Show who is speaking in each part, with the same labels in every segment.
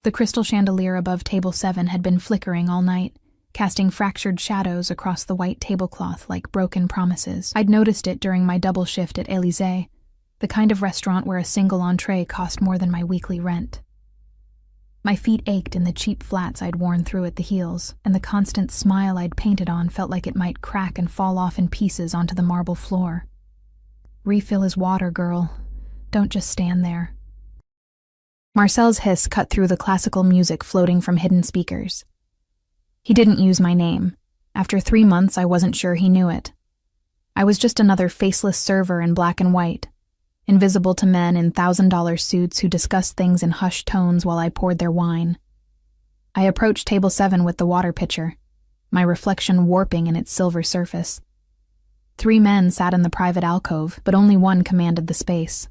Speaker 1: The crystal chandelier above table 7 had been flickering all night, casting fractured shadows across the white tablecloth like broken promises. I'd noticed it during my double shift at Élysée, the kind of restaurant where a single entree cost more than my weekly rent. My feet ached in the cheap flats I'd worn through at the heels, and the constant smile I'd painted on felt like it might crack and fall off in pieces onto the marble floor. "Refill his water, girl. Don't just stand there." Marcel's hiss cut through the classical music floating from hidden speakers. He didn't use my name. After 3 months, I wasn't sure he knew it. I was just another faceless server in black and white, invisible to men in $1,000 suits who discussed things in hushed tones while I poured their wine. I approached table 7 with the water pitcher, my reflection warping in its silver surface. 3 men sat in the private alcove, but only one commanded the space.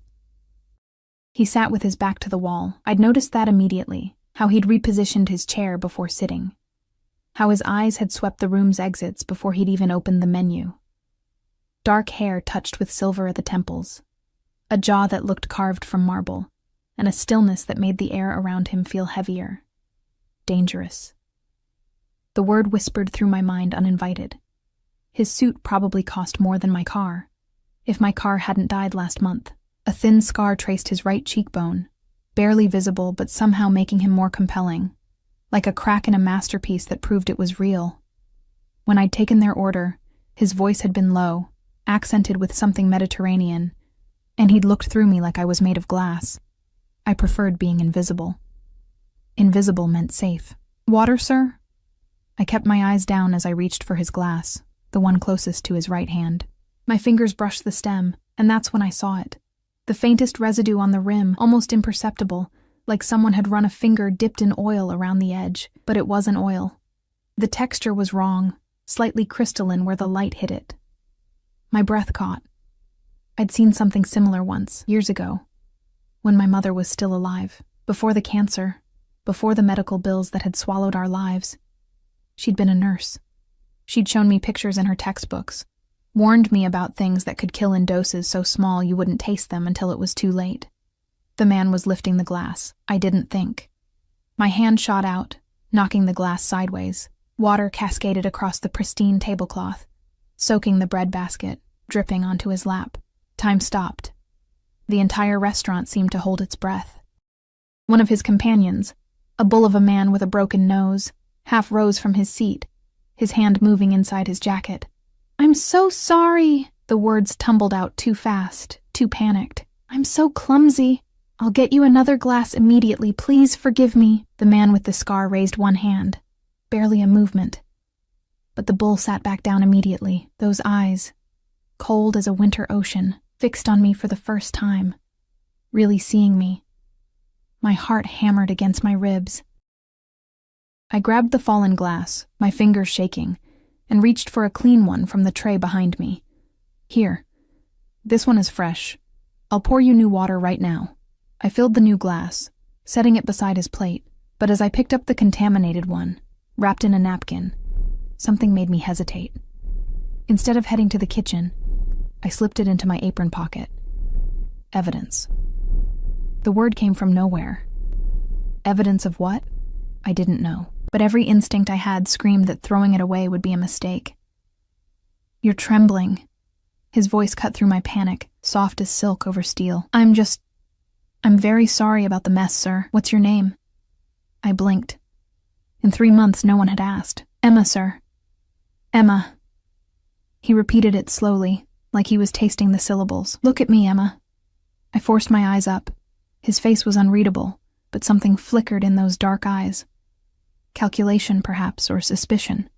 Speaker 1: He sat with his back to the wall. I'd noticed that immediately, how he'd repositioned his chair before sitting, how his eyes had swept the room's exits before he'd even opened the menu. Dark hair touched with silver at the temples, a jaw that looked carved from marble, and a stillness that made the air around him feel heavier. Dangerous. The word whispered through my mind uninvited. His suit probably cost more than my car, if my car hadn't died last month. A thin scar traced his right cheekbone, barely visible but somehow making him more compelling, like a crack in a masterpiece that proved it was real. When I'd taken their order, his voice had been low, accented with something Mediterranean, and he'd looked through me like I was made of glass. I preferred being invisible. Invisible meant safe. "Water, sir?" I kept my eyes down as I reached for his glass, the one closest to his right hand. My fingers brushed the stem, and that's when I saw it. The faintest residue on the rim, almost imperceptible, like someone had run a finger dipped in oil around the edge, but it wasn't oil. The texture was wrong, slightly crystalline where the light hit it. My breath caught. I'd seen something similar once, years ago, when my mother was still alive, before the cancer, before the medical bills that had swallowed our lives. She'd been a nurse. She'd shown me pictures in her textbooks, warned me about things that could kill in doses so small you wouldn't taste them until it was too late. The man was lifting the glass. I didn't think. My hand shot out, knocking the glass sideways. Water cascaded across the pristine tablecloth, soaking the bread basket, dripping onto his lap. Time stopped. The entire restaurant seemed to hold its breath. One of his companions, a bull of a man with a broken nose, half rose from his seat, his hand moving inside his jacket. "I'm so sorry." The words tumbled out too fast, too panicked. "I'm so clumsy. I'll get you another glass immediately. Please forgive me." The man with the scar raised one hand, barely a movement. But the bull sat back down immediately, those eyes, cold as a winter ocean, fixed on me for the first time, really seeing me. My heart hammered against my ribs. I grabbed the fallen glass, my fingers shaking, and reached for a clean one from the tray behind me. "Here. This one is fresh. I'll pour you new water right now." I filled the new glass, setting it beside his plate, but as I picked up the contaminated one, wrapped in a napkin, something made me hesitate. Instead of heading to the kitchen, I slipped it into my apron pocket. Evidence. The word came from nowhere. Evidence of what? I didn't know, but every instinct I had screamed that throwing it away would be a mistake. "You're trembling." His voice cut through my panic, soft as silk over steel. I'm very sorry about the mess, sir. What's your name?" I blinked. In 3 months, no one had asked. "Emma, sir." "Emma." He repeated it slowly, like he was tasting the syllables. "Look at me, Emma." I forced my eyes up. His face was unreadable, but something flickered in those dark eyes. Calculation, perhaps, or suspicion.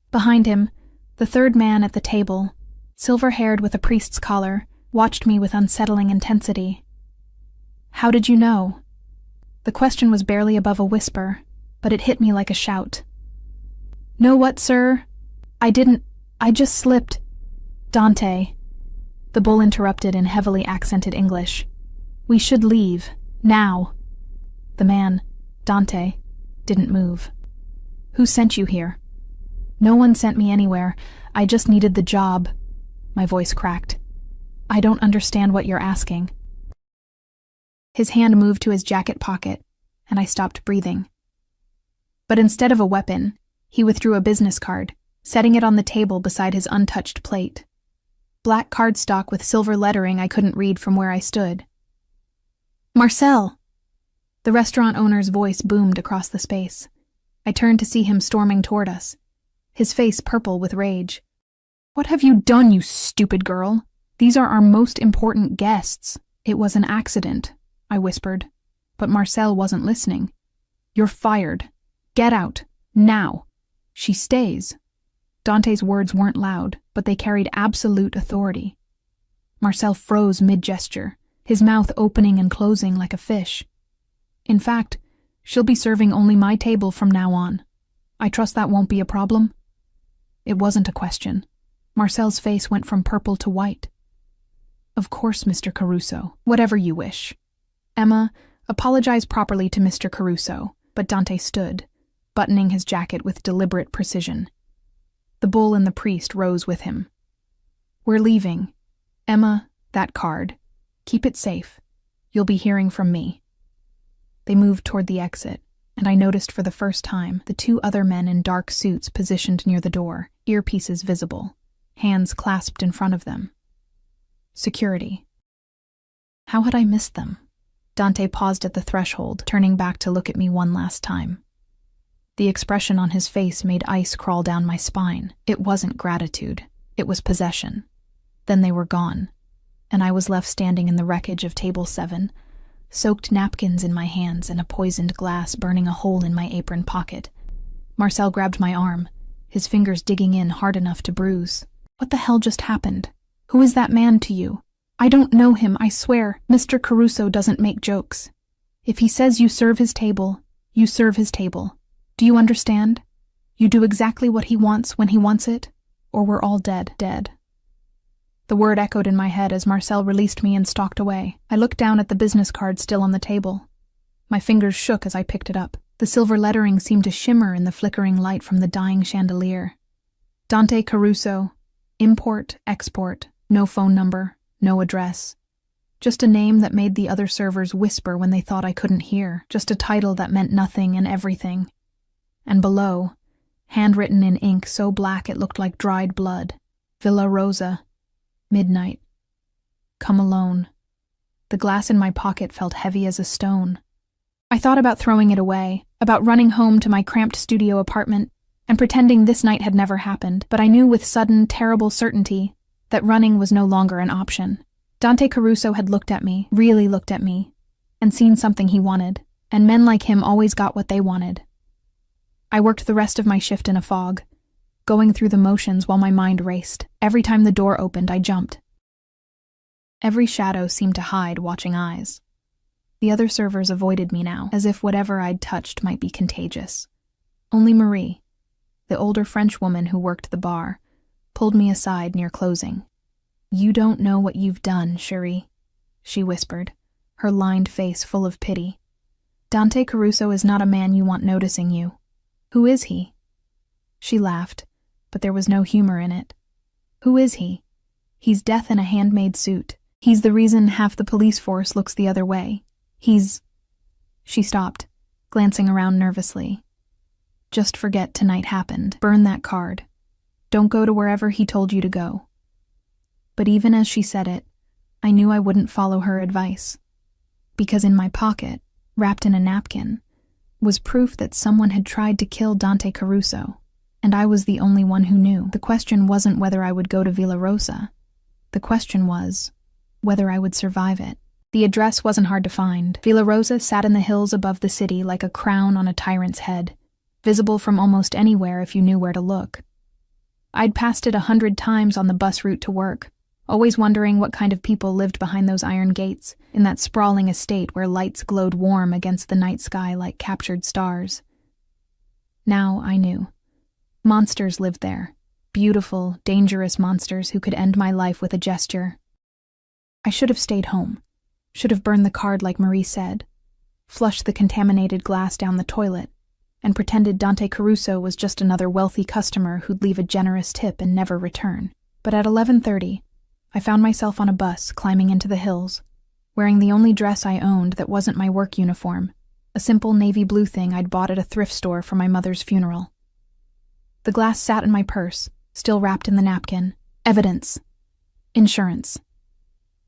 Speaker 1: Behind him, the third man at the table, silver-haired with a priest's collar, watched me with unsettling intensity. "How did you know?" The question was barely above a whisper, but it hit me like a shout. "Know what, sir? I just slipped." "Dante," the bull interrupted in heavily accented English. "We should leave, now." The man, Dante, didn't move. "Who sent you here?" "No one sent me anywhere. I just needed the job." My voice cracked. "I don't understand what you're asking." His hand moved to his jacket pocket, and I stopped breathing. But instead of a weapon, he withdrew a business card, setting it on the table beside his untouched plate. Black cardstock with silver lettering I couldn't read from where I stood. "Marcel!" The restaurant owner's voice boomed across the space. I turned to see him storming toward us, his face purple with rage. "What have you done, you stupid girl? These are our most important guests." "It was an accident," I whispered, but Marcel wasn't listening. "You're fired. Get out. Now." "She stays." Dante's words weren't loud, but they carried absolute authority. Marcel froze mid-gesture, his mouth opening and closing like a fish. "In fact, she'll be serving only my table from now on. I trust that won't be a problem?" It wasn't a question. Marcel's face went from purple to white. "Of course, Mr. Caruso. Whatever you wish. Emma, apologize properly to Mr. Caruso." But Dante stood, buttoning his jacket with deliberate precision. The bull and the priest rose with him. "We're leaving. Emma, that card. Keep it safe. You'll be hearing from me." They moved toward the exit, and I noticed for the first time the two other men in dark suits positioned near the door, earpieces visible, hands clasped in front of them. Security. How had I missed them? Dante paused at the threshold, turning back to look at me one last time. The expression on his face made ice crawl down my spine. It wasn't gratitude. It was possession. Then they were gone, and I was left standing in the wreckage of Table 7, soaked napkins in my hands and a poisoned glass burning a hole in my apron pocket. Marcel grabbed my arm, his fingers digging in hard enough to bruise. "What the hell just happened? Who is that man to you?" "I don't know him, I swear. Mr. Caruso doesn't make jokes. If he says you serve his table, you serve his table. Do you understand? You do exactly what he wants when he wants it, or we're all dead." The word echoed in my head as Marcel released me and stalked away. I looked down at the business card still on the table. My fingers shook as I picked it up. The silver lettering seemed to shimmer in the flickering light from the dying chandelier. Dante Caruso, import, export, no phone number, no address. Just a name that made the other servers whisper when they thought I couldn't hear. Just a title that meant nothing and everything. And below, handwritten in ink so black it looked like dried blood, Villa Rosa, midnight. Come alone. The glass in my pocket felt heavy as a stone. I thought about throwing it away, about running home to my cramped studio apartment and pretending this night had never happened, but I knew with sudden, terrible certainty that running was no longer an option. Dante Caruso had looked at me, really looked at me, and seen something he wanted, and men like him always got what they wanted. I worked the rest of my shift in a fog, going through the motions while my mind raced. Every time the door opened, I jumped. Every shadow seemed to hide watching eyes. The other servers avoided me now, as if whatever I'd touched might be contagious. Only Marie, the older French woman who worked the bar, pulled me aside near closing. "You don't know what you've done, chérie," she whispered, her lined face full of pity. "Dante Caruso is not a man you want noticing you. Who is he?" She laughed, but there was no humor in it. "Who is he? He's death in a handmade suit. He's the reason half the police force looks the other way. He's—" She stopped, glancing around nervously. "Just forget tonight happened. Burn that card. Don't go to wherever he told you to go." But even as she said it, I knew I wouldn't follow her advice. Because in my pocket, wrapped in a napkin, was proof that someone had tried to kill Dante Caruso, and I was the only one who knew. The question wasn't whether I would go to Villa Rosa. The question was whether I would survive it. The address wasn't hard to find. Villa Rosa sat in the hills above the city like a crown on a tyrant's head, visible from almost anywhere if you knew where to look. I'd passed it 100 times on the bus route to work, always wondering what kind of people lived behind those iron gates, in that sprawling estate where lights glowed warm against the night sky like captured stars. Now I knew. Monsters lived there. Beautiful, dangerous monsters who could end my life with a gesture. I should have stayed home. Should have burned the card like Marie said, flushed the contaminated glass down the toilet, and pretended Dante Caruso was just another wealthy customer who'd leave a generous tip and never return. But at 11:30, I found myself on a bus climbing into the hills, wearing the only dress I owned that wasn't my work uniform, a simple navy blue thing I'd bought at a thrift store for my mother's funeral. The glass sat in my purse, still wrapped in the napkin. Evidence. Insurance.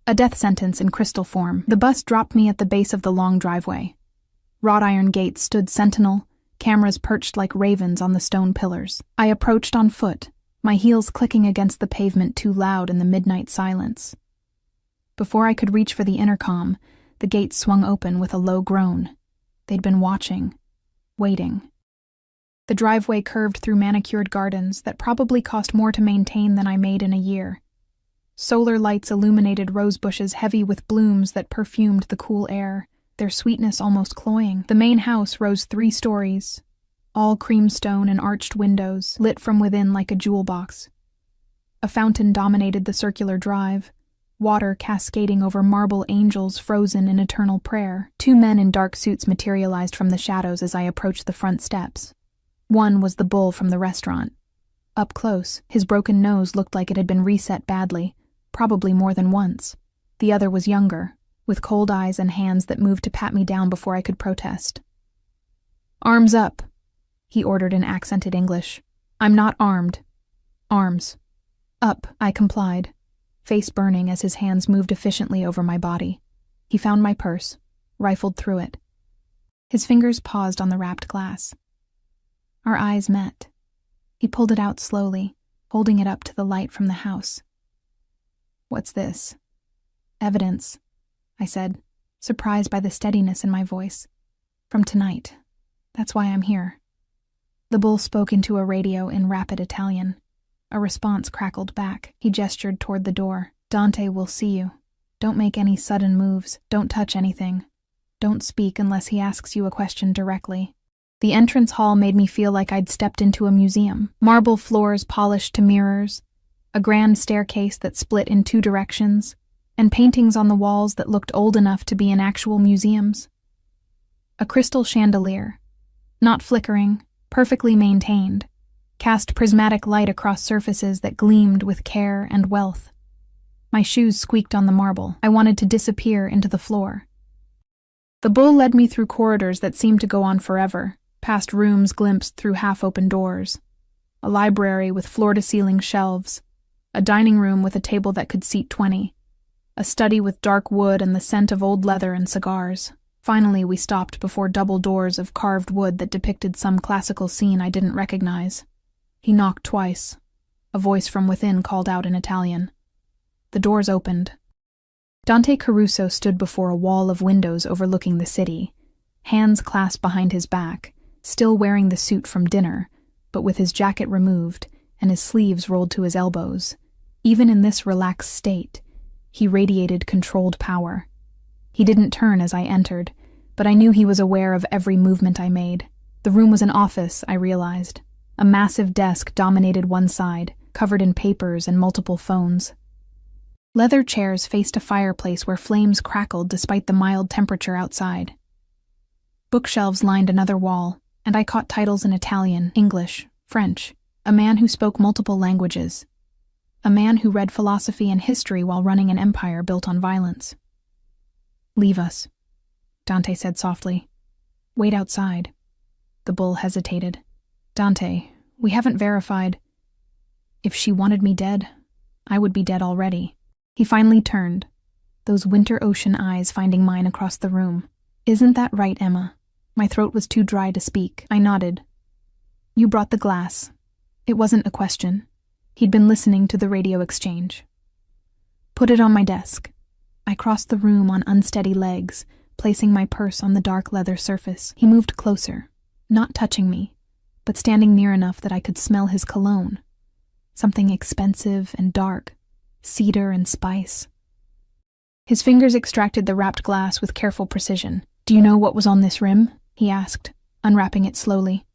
Speaker 1: A death sentence in crystal form. The bus dropped me at the base of the long driveway. Wrought iron gates stood sentinel, cameras perched like ravens on the stone pillars. I approached on foot, my heels clicking against the pavement too loud in the midnight silence. Before I could reach for the intercom, the gate swung open with a low groan. They'd been watching, waiting. The driveway curved through manicured gardens that probably cost more to maintain than I made in a year. Solar lights illuminated rose bushes heavy with blooms that perfumed the cool air, their sweetness almost cloying. The main house rose 3 stories, all creamstone and arched windows, lit from within like a jewel box. A fountain dominated the circular drive, water cascading over marble angels frozen in eternal prayer. 2 men in dark suits materialized from the shadows as I approached the front steps. One was the bull from the restaurant. Up close, his broken nose looked like it had been reset badly, probably more than once. The other was younger, with cold eyes and hands that moved to pat me down before I could protest. "Arms up," he ordered in accented English. "I'm not armed." "Arms." "Up," I complied, face burning as his hands moved efficiently over my body. He found my purse, rifled through it. His fingers paused on the wrapped glass. Our eyes met. He pulled it out slowly, holding it up to the light from the house. "What's this?" "Evidence," I said, surprised by the steadiness in my voice. "From tonight. That's why I'm here." The bull spoke into a radio in rapid Italian. A response crackled back. He gestured toward the door. "Dante will see you. Don't make any sudden moves. Don't touch anything. Don't speak unless he asks you a question directly." The entrance hall made me feel like I'd stepped into a museum. Marble floors polished to mirrors, a grand staircase that split in 2 directions, and paintings on the walls that looked old enough to be in actual museums. A crystal chandelier, not flickering, perfectly maintained, cast prismatic light across surfaces that gleamed with care and wealth. My shoes squeaked on the marble. I wanted to disappear into the floor. The bull led me through corridors that seemed to go on forever, past rooms glimpsed through half-open doors, a library with floor-to-ceiling shelves, a dining room with a table that could seat 20, a study with dark wood and the scent of old leather and cigars. Finally, we stopped before double doors of carved wood that depicted some classical scene I didn't recognize. He knocked twice. A voice from within called out in Italian. The doors opened. Dante Caruso stood before a wall of windows overlooking the city, hands clasped behind his back, still wearing the suit from dinner, but with his jacket removed and his sleeves rolled to his elbows. Even in this relaxed state, he radiated controlled power. He didn't turn as I entered, but I knew he was aware of every movement I made. The room was an office, I realized. A massive desk dominated one side, covered in papers and multiple phones. Leather chairs faced a fireplace where flames crackled despite the mild temperature outside. Bookshelves lined another wall, and I caught titles in Italian, English, French. A man who spoke multiple languages. A man who read philosophy and history while running an empire built on violence. "Leave us," Dante said softly. "Wait outside." The bull hesitated. "Dante, we haven't verified. If she wanted me dead, I would be dead already." He finally turned, those winter ocean eyes finding mine across the room. "Isn't that right, Emma?" My throat was too dry to speak. I nodded. "You brought the glass." It wasn't a question. He'd been listening to the radio exchange. "Put it on my desk." I crossed the room on unsteady legs, placing my purse on the dark leather surface. He moved closer, not touching me, but standing near enough that I could smell his cologne. Something expensive and dark, cedar and spice. His fingers extracted the wrapped glass with careful precision. "Do you know what was on this rim?" he asked, unwrapping it slowly.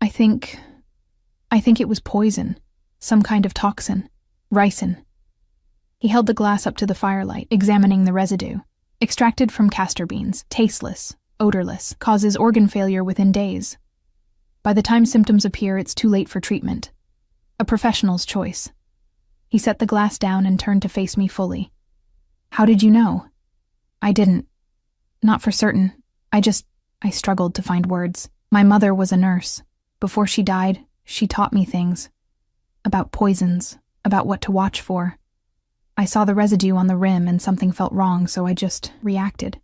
Speaker 1: I think it was poison, some kind of toxin, ricin." He held the glass up to the firelight, examining the residue. "Extracted from castor beans, tasteless, odorless, causes organ failure within days. By the time symptoms appear, it's too late for treatment. A professional's choice." He set the glass down and turned to face me fully. "How did you know?" "I didn't. Not for certain. I just I struggled to find words. My mother was a nurse. Before she died, she taught me things. About poisons, about what to watch for. I saw the residue on the rim and something felt wrong, so I just reacted.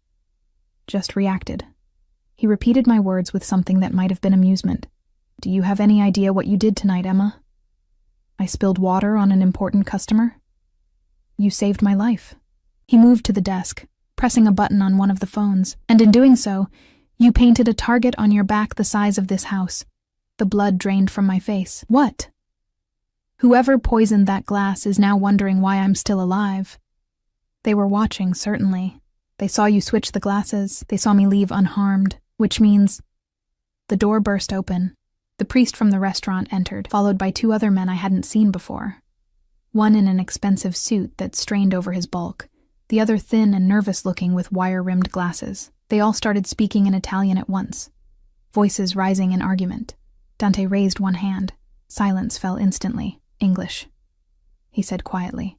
Speaker 1: Just reacted. He repeated my words with something that might have been amusement. Do you have any idea what you did tonight, Emma? I spilled water on an important customer? You saved my life. He moved to the desk, pressing a button on one of the phones, and in doing so, you painted a target on your back the size of this house. The blood drained from my face. What? Whoever poisoned that glass is now wondering why I'm still alive. They were watching, certainly. They saw you switch the glasses. They saw me leave unharmed, which means... The door burst open. The priest from the restaurant entered, followed by two other men I hadn't seen before. One in an expensive suit that strained over his bulk, the other thin and nervous-looking with wire-rimmed glasses. They all started speaking in Italian at once, voices rising in argument. Dante raised one hand. Silence fell instantly. English. He said quietly,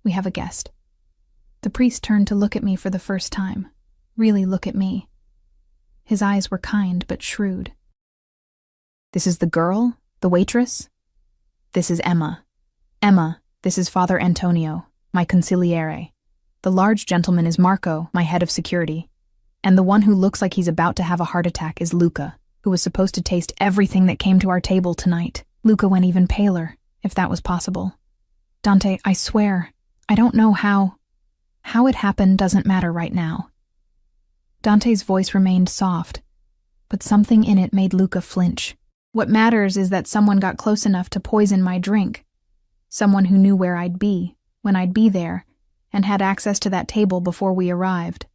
Speaker 1: "We have a guest." The priest turned to look at me for the first time. Really look at me. His eyes were kind but shrewd. "This is the girl? The waitress? This is Emma. Emma, this is Father Antonio, my consigliere. The large gentleman is Marco, my head of security. And the one who looks like he's about to have a heart attack is Luca, who was supposed to taste everything that came to our table tonight." Luca went even paler, if that was possible. "Dante, I swear, I don't know how it happened doesn't matter right now." Dante's voice remained soft, but something in it made Luca flinch. "What matters is that someone got close enough to poison my drink. Someone who knew where I'd be, when I'd be there, and had access to that table before we arrived."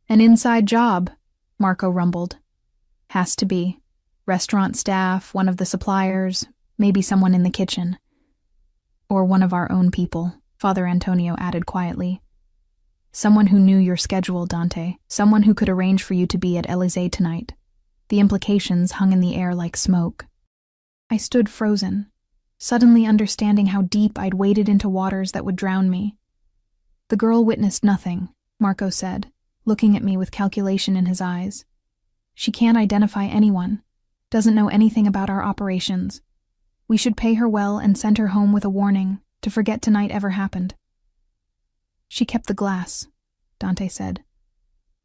Speaker 1: "An inside job," Marco rumbled. "Has to be. Restaurant staff, one of the suppliers, maybe someone in the kitchen. Or one of our own people," Father Antonio added quietly. "Someone who knew your schedule, Dante. Someone who could arrange for you to be at Élysée tonight." The implications hung in the air like smoke. I stood frozen, suddenly understanding how deep I'd waded into waters that would drown me. "The girl witnessed nothing," Marco said, looking at me with calculation in his eyes. "She can't identify anyone, doesn't know anything about our operations. We should pay her well and send her home with a warning to forget tonight ever happened." "She kept the glass," Dante said.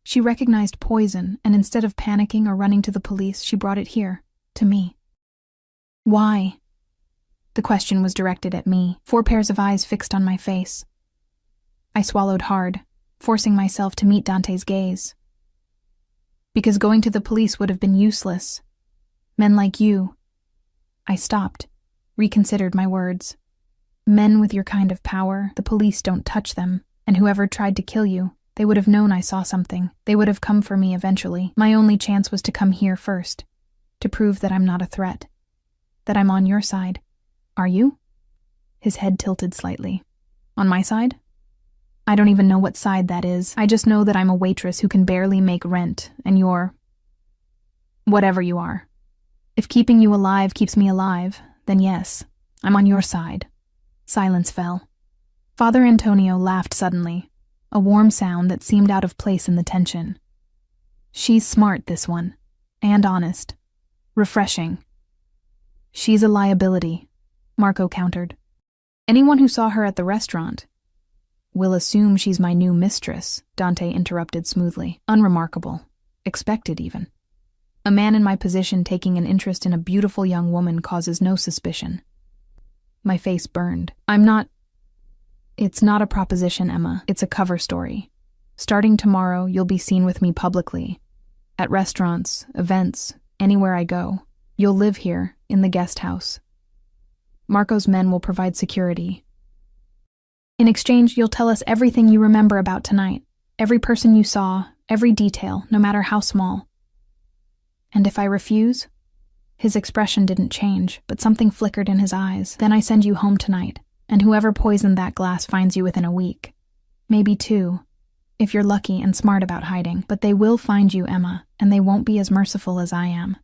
Speaker 1: "She recognized poison, and instead of panicking or running to the police, she brought it here, to me." "Why?" The question was directed at me, 4 pairs of eyes fixed on my face. I swallowed hard, forcing myself to meet Dante's gaze. "Because going to the police would have been useless. Men like you..." I stopped, reconsidered my words. "Men with your kind of power, the police don't touch them, and whoever tried to kill you, they would have known I saw something. They would have come for me eventually. My only chance was to come here first, to prove that I'm not a threat, that I'm on your side. Are you?" His head tilted slightly. "On my side? I don't even know what side that is. I just know that I'm a waitress who can barely make rent, and you're... whatever you are. If keeping you alive keeps me alive, then yes, I'm on your side." Silence fell. Father Antonio laughed suddenly, a warm sound that seemed out of place in the tension. "She's smart, this one, and honest. Refreshing." "She's a liability," Marco countered. "Anyone who saw her at the restaurant..." "Will assume she's my new mistress," Dante interrupted smoothly. "Unremarkable. Expected, even. A man in my position taking an interest in a beautiful young woman causes no suspicion." My face burned. It's not a proposition, Emma. It's a cover story. Starting tomorrow, you'll be seen with me publicly. At restaurants, events, anywhere I go. You'll live here, in the guest house. Marco's men will provide security. In exchange, you'll tell us everything you remember about tonight. Every person you saw, every detail, no matter how small. And if I refuse? His expression didn't change, but something flickered in his eyes. Then I send you home tonight, and whoever poisoned that glass finds you within a week. Maybe 2, if you're lucky and smart about hiding. But they will find you, Emma, and they won't be as merciful as I am.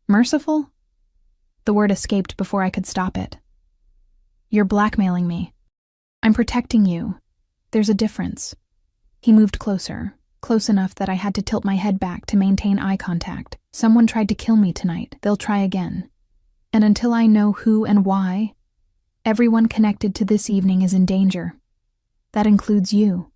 Speaker 1: Merciful? The word escaped before I could stop it. You're blackmailing me. I'm protecting you. There's a difference. He moved closer, close enough that I had to tilt my head back to maintain eye contact. Someone tried to kill me tonight. They'll try again. And until I know who and why, everyone connected to this evening is in danger. That includes you.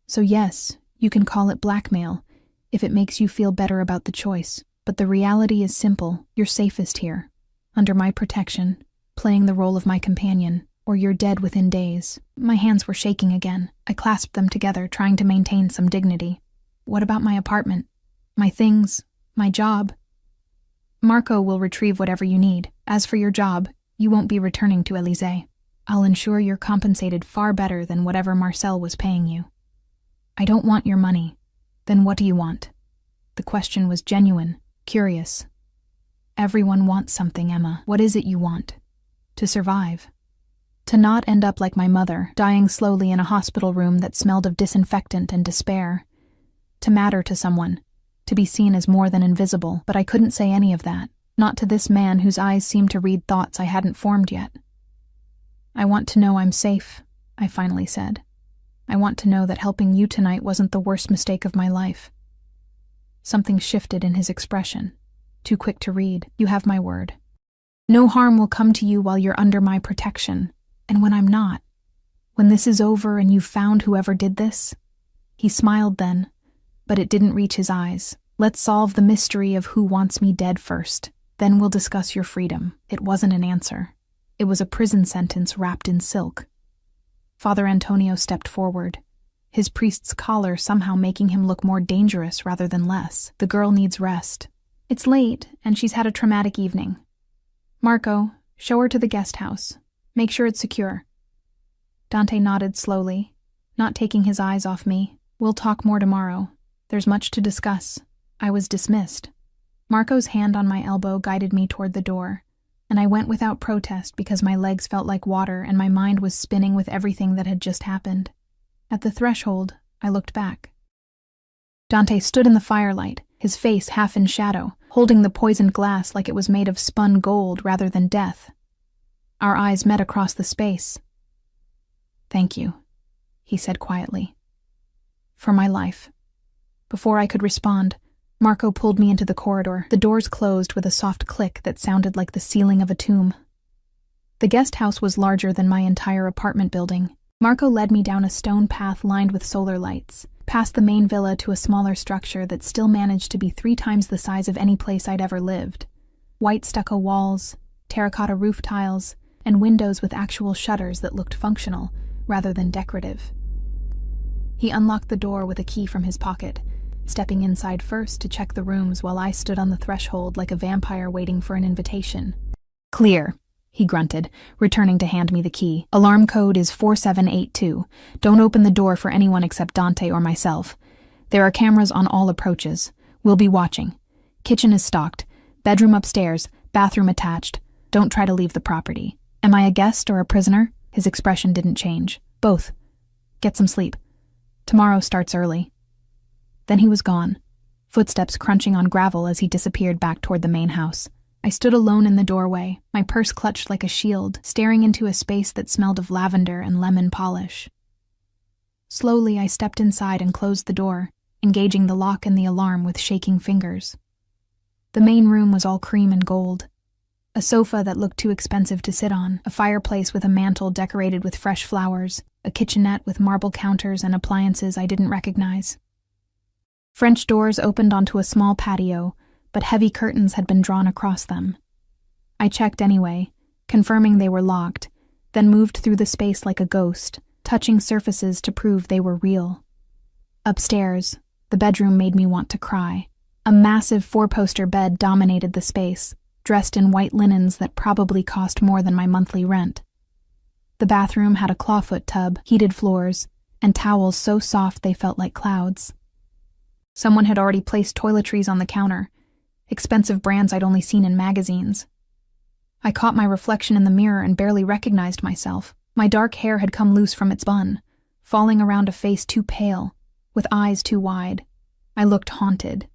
Speaker 1: So yes, you can call it blackmail if it makes you feel better about the choice. But the reality is simple. You're safest here, under my protection, playing the role of my companion, or you're dead within days. My hands were shaking again. I clasped them together, trying to maintain some dignity. What about my apartment? My things? My job? Marco will retrieve whatever you need. As for your job, you won't be returning to Élysée. I'll ensure you're compensated far better than whatever Marcel was paying you. I don't want your money. Then what do you want? The question was genuine, curious. Everyone wants something, Emma. What is it you want? To survive. To not end up like my mother, dying slowly in a hospital room that smelled of disinfectant and despair. To matter to someone. To be seen as more than invisible. But I couldn't say any of that. Not to this man whose eyes seemed to read thoughts I hadn't formed yet. I want to know I'm safe, I finally said. I want to know that helping you tonight wasn't the worst mistake of my life. Something shifted in his expression. Too quick to read. You have my word. No harm will come to you while you're under my protection. And when I'm not, when this is over and you've found whoever did this. He smiled then, but it didn't reach his eyes. Let's solve the mystery of who wants me dead first. Then we'll discuss your freedom. It wasn't an answer. It was a prison sentence wrapped in silk. Father Antonio stepped forward, his priest's collar somehow making him look more dangerous rather than less. The girl needs rest. It's late, and she's had a traumatic evening. Marco, show her to the guest house. Make sure it's secure. Dante nodded slowly, not taking his eyes off me. We'll talk more tomorrow. There's much to discuss. I was dismissed. Marco's hand on my elbow guided me toward the door, and I went without protest because my legs felt like water and my mind was spinning with everything that had just happened. At the threshold, I looked back. Dante stood in the firelight, his face half in shadow, holding the poisoned glass like it was made of spun gold rather than death. Our eyes met across the space. Thank you, he said quietly. For my life. Before I could respond, Marco pulled me into the corridor. The doors closed with a soft click that sounded like the ceiling of a tomb. The guest house was larger than my entire apartment building. Marco led me down a stone path lined with solar lights, past the main villa to a smaller structure that still managed to be 3 times the size of any place I'd ever lived. White stucco walls, terracotta roof tiles, and windows with actual shutters that looked functional rather than decorative. He unlocked the door with a key from his pocket, stepping inside first to check the rooms while I stood on the threshold like a vampire waiting for an invitation. Clear, he grunted, returning to hand me the key. Alarm code is 4782. Don't open the door for anyone except Dante or myself. There are cameras on all approaches. We'll be watching. Kitchen is stocked. Bedroom upstairs. Bathroom attached. Don't try to leave the property. Am I a guest or a prisoner? His expression didn't change. Both. Get some sleep. Tomorrow starts early. Then he was gone, footsteps crunching on gravel as he disappeared back toward the main house. I stood alone in the doorway, my purse clutched like a shield, staring into a space that smelled of lavender and lemon polish. Slowly, I stepped inside and closed the door, engaging the lock and the alarm with shaking fingers. The main room was all cream and gold. A sofa that looked too expensive to sit on, a fireplace with a mantel decorated with fresh flowers, a kitchenette with marble counters and appliances I didn't recognize. French doors opened onto a small patio, but heavy curtains had been drawn across them. I checked anyway, confirming they were locked, then moved through the space like a ghost, touching surfaces to prove they were real. Upstairs, the bedroom made me want to cry. A massive 4-poster bed dominated the space, dressed in white linens that probably cost more than my monthly rent. The bathroom had a clawfoot tub, heated floors, and towels so soft they felt like clouds. Someone had already placed toiletries on the counter, expensive brands I'd only seen in magazines. I caught my reflection in the mirror and barely recognized myself. My dark hair had come loose from its bun, falling around a face too pale, with eyes too wide. I looked haunted.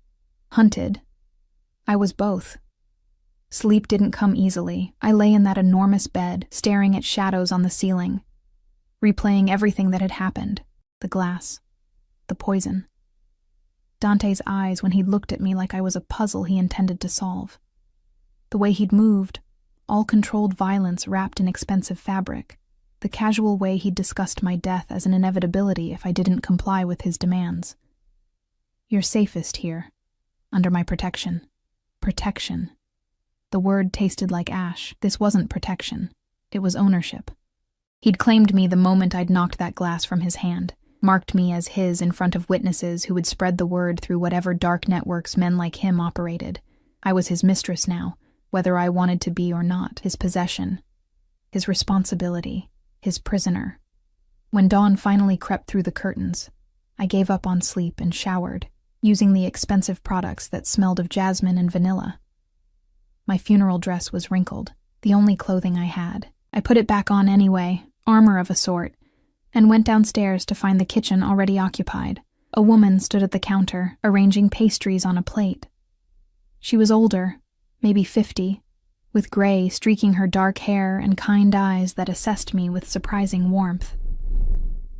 Speaker 1: Hunted. I was both. Sleep didn't come easily. I lay in that enormous bed, staring at shadows on the ceiling, replaying everything that had happened. The glass. The poison. Dante's eyes when he'd looked at me like I was a puzzle he intended to solve. The way he'd moved, all controlled violence wrapped in expensive fabric. The casual way he'd discussed my death as an inevitability if I didn't comply with his demands. You're safest here, under my protection. Protection. The word tasted like ash. This wasn't protection. It was ownership. He'd claimed me the moment I'd knocked that glass from his hand, marked me as his in front of witnesses who would spread the word through whatever dark networks men like him operated. I was his mistress now, whether I wanted to be or not, his possession, his responsibility, his prisoner. When dawn finally crept through the curtains, I gave up on sleep and showered, using the expensive products that smelled of jasmine and vanilla. My funeral dress was wrinkled, the only clothing I had. I put it back on anyway, armor of a sort, and went downstairs to find the kitchen already occupied. A woman stood at the counter, arranging pastries on a plate. She was older, maybe 50, with gray streaking her dark hair and kind eyes that assessed me with surprising warmth.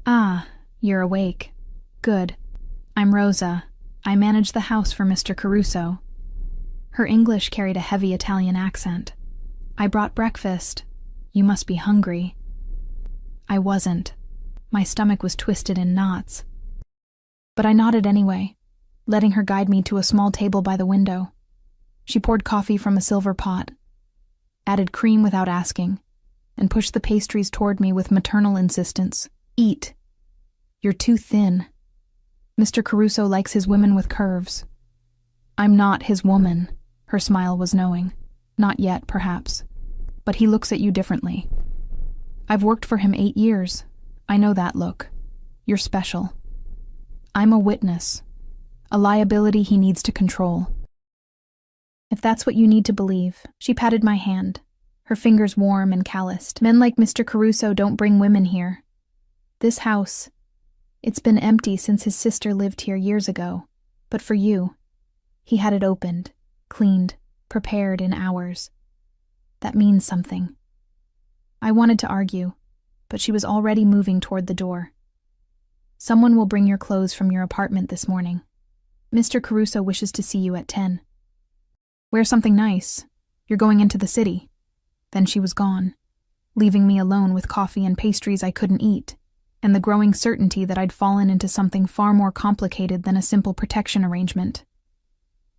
Speaker 1: "Ah, you're awake. Good. I'm Rosa. I manage the house for Mr. Caruso." Her English carried a heavy Italian accent. "I brought breakfast. You must be hungry." I wasn't. My stomach was twisted in knots. But I nodded anyway, letting her guide me to a small table by the window. She poured coffee from a silver pot, added cream without asking, and pushed the pastries toward me with maternal insistence. "Eat. You're too thin. Mr. Caruso likes his women with curves." "I'm not his woman," her smile was knowing. "Not yet, perhaps. But he looks at you differently. I've worked for him 8 years. I know that look. You're special. I'm a witness, a liability he needs to control." "If that's what you need to believe." She patted my hand, her fingers warm and calloused. "Men like Mr. Caruso don't bring women here. This house, it's been empty since his sister lived here years ago. But for you, he had it opened, cleaned, prepared in hours. That means something." I wanted to argue, but she was already moving toward the door. "Someone will bring your clothes from your apartment this morning. Mr. Caruso wishes to see you at 10. Wear something nice. You're going into the city." Then she was gone, leaving me alone with coffee and pastries I couldn't eat, and the growing certainty that I'd fallen into something far more complicated than a simple protection arrangement.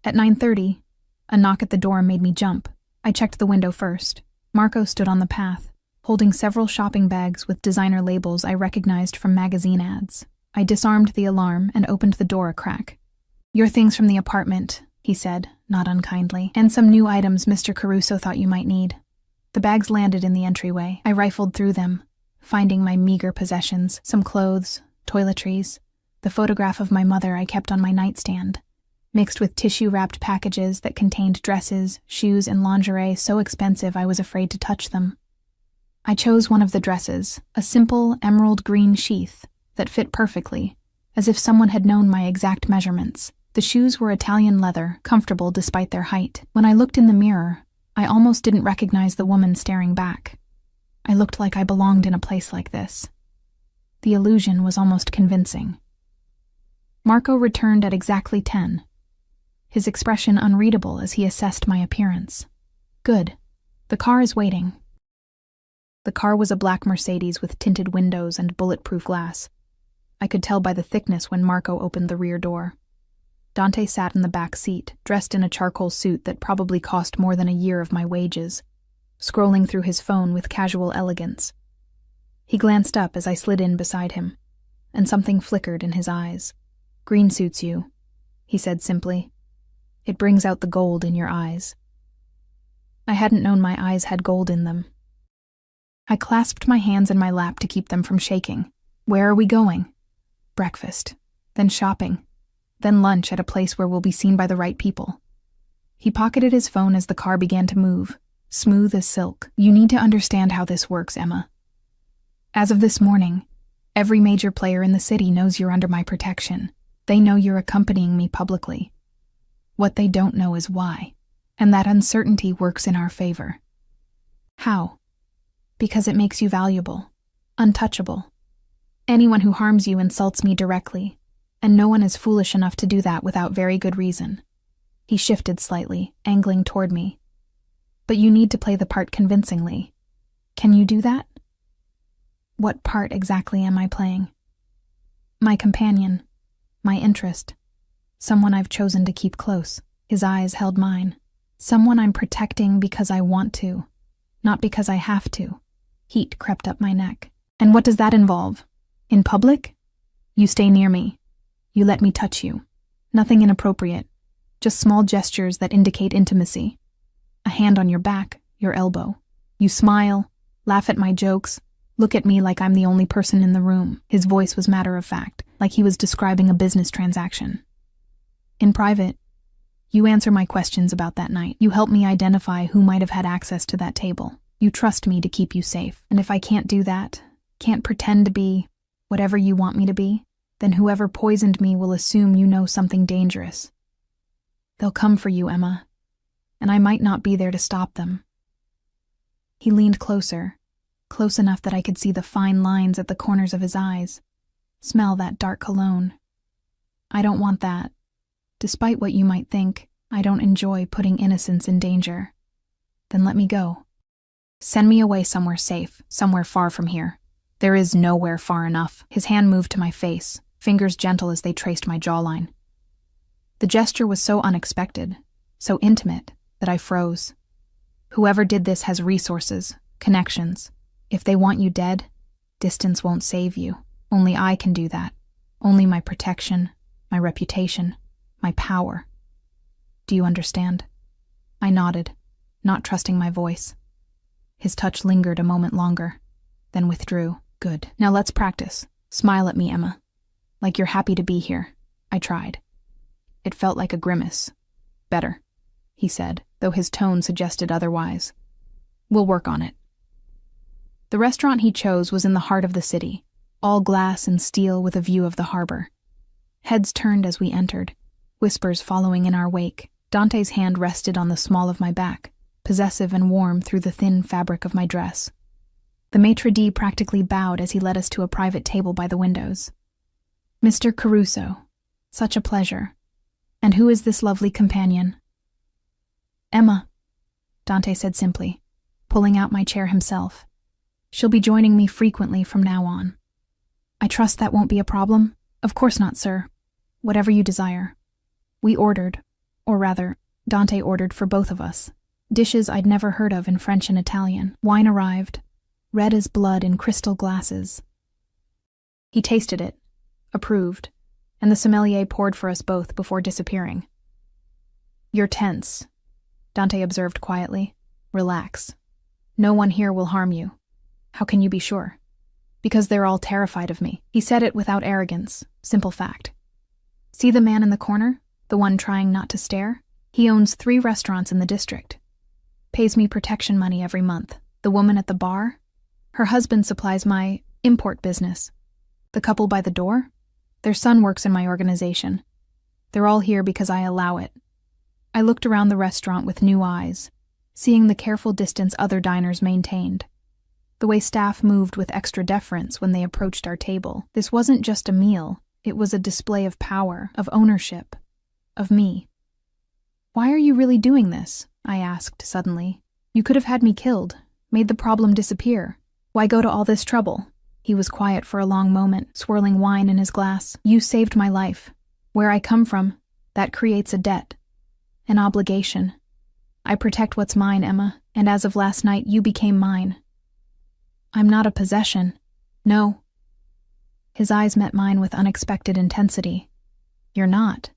Speaker 1: At 9:30, a knock at the door made me jump. I checked the window first. Marco stood on the path, holding several shopping bags with designer labels I recognized from magazine ads. I disarmed the alarm and opened the door a crack. "Your things from the apartment," he said, not unkindly, "and some new items Mr. Caruso thought you might need." The bags landed in the entryway. I rifled through them, finding my meager possessions, some clothes, toiletries, the photograph of my mother I kept on my nightstand, mixed with tissue-wrapped packages that contained dresses, shoes, and lingerie so expensive I was afraid to touch them. I chose one of the dresses, a simple emerald green sheath that fit perfectly, as if someone had known my exact measurements. The shoes were Italian leather, comfortable despite their height. When I looked in the mirror, I almost didn't recognize the woman staring back. I looked like I belonged in a place like this. The illusion was almost convincing. Marco returned at exactly 10. His expression unreadable as he assessed my appearance. "Good. The car is waiting." The car was a black Mercedes with tinted windows and bulletproof glass. I could tell by the thickness when Marco opened the rear door. Dante sat in the back seat, dressed in a charcoal suit that probably cost more than a year of my wages, scrolling through his phone with casual elegance. He glanced up as I slid in beside him, and something flickered in his eyes. "Green suits you," he said simply. "It brings out the gold in your eyes." I hadn't known my eyes had gold in them. I clasped my hands in my lap to keep them from shaking. "Where are we going?" "Breakfast, then shopping, then lunch at a place where we'll be seen by the right people." He pocketed his phone as the car began to move, smooth as silk. "You need to understand how this works, Emma. As of this morning, every major player in the city knows you're under my protection. They know you're accompanying me publicly. What they don't know is why, and that uncertainty works in our favor." "How?" "Because it makes you valuable, untouchable. Anyone who harms you insults me directly. And no one is foolish enough to do that without very good reason. He shifted slightly, angling toward me. But you need to play the part convincingly. Can you do that? What part exactly am I playing? My companion. My interest. Someone I've chosen to keep close. His eyes held mine. Someone I'm protecting because I want to, not because I have to. Heat crept up my neck. And what does that involve? In public? You stay near me. You let me touch you. Nothing inappropriate. Just small gestures that indicate intimacy. A hand on your back, your elbow. You smile, laugh at my jokes, look at me like I'm the only person in the room. His voice was matter-of-fact, like he was describing a business transaction. In private, you answer my questions about that night. You help me identify who might have had access to that table. You trust me to keep you safe. And if I can't do that, can't pretend to be whatever you want me to be, then whoever poisoned me will assume you know something dangerous. They'll come for you, Emma, and I might not be there to stop them. He leaned closer, close enough that I could see the fine lines at the corners of his eyes, smell that dark cologne. I don't want that. Despite what you might think, I don't enjoy putting innocence in danger. Then let me go. Send me away somewhere safe, somewhere far from here. There is nowhere far enough. His hand moved to my face, fingers gentle as they traced my jawline. The gesture was so unexpected, so intimate, that I froze. Whoever did this has resources, connections. If they want you dead, distance won't save you. Only I can do that. Only my protection, my reputation, my power. Do you understand? I nodded, not trusting my voice. His touch lingered a moment longer, then withdrew. Good. Now let's practice. Smile at me, Emma. Like you're happy to be here. I tried. It felt like a grimace. Better, he said, though his tone suggested otherwise. We'll work on it. The restaurant he chose was in the heart of the city, all glass and steel with a view of the harbor. Heads turned as we entered, whispers following in our wake. Dante's hand rested on the small of my back, possessive and warm through the thin fabric of my dress. The maitre d' practically bowed as he led us to a private table by the windows. Mr. Caruso, such a pleasure. And who is this lovely companion? Emma, Dante said simply, pulling out my chair himself. She'll be joining me frequently from now on. I trust that won't be a problem? Of course not, sir. Whatever you desire. We ordered, or rather, Dante ordered for both of us, dishes I'd never heard of in French and Italian. Wine arrived, red as blood in crystal glasses. He tasted it, approved, and the sommelier poured for us both before disappearing. You're tense, Dante observed quietly. Relax. No one here will harm you. How can you be sure? Because they're all terrified of me. He said it without arrogance, simple fact. See the man in the corner? The one trying not to stare? He owns 3 restaurants in the district. Pays me protection money every month. The woman at the bar? Her husband supplies my import business. The couple by the door? Their son works in my organization. They're all here because I allow it. I looked around the restaurant with new eyes, seeing the careful distance other diners maintained. The way staff moved with extra deference when they approached our table. This wasn't just a meal, it was a display of power, of ownership, of me. Why are you really doing this? I asked suddenly. You could have had me killed, made the problem disappear. Why go to all this trouble? He was quiet for a long moment, swirling wine in his glass. You saved my life. Where I come from, that creates a debt, an obligation. I protect what's mine, Emma, and as of last night, you became mine. I'm not a possession. No. His eyes met mine with unexpected intensity. You're not.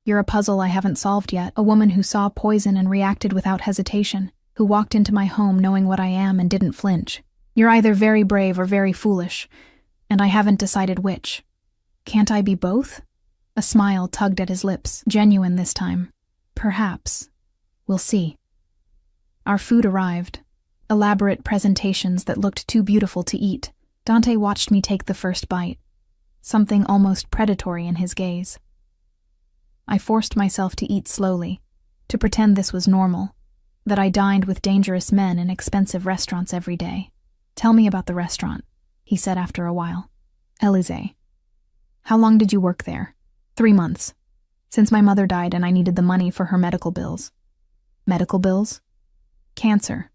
Speaker 1: You're a puzzle I haven't solved yet, a woman who saw poison and reacted without hesitation, who walked into my home knowing what I am and didn't flinch. You're either very brave or very foolish, and I haven't decided which. Can't I be both? A smile tugged at his lips, genuine this time. Perhaps. We'll see. Our food arrived. Elaborate presentations that looked too beautiful to eat. Dante watched me take the first bite, something almost predatory in his gaze. I forced myself to eat slowly, to pretend this was normal, that I dined with dangerous men in expensive restaurants every day. Tell me about the restaurant, he said after a while. Élysée. How long did you work there? 3 months. Since my mother died and I needed the money for her medical bills. Medical bills? Cancer.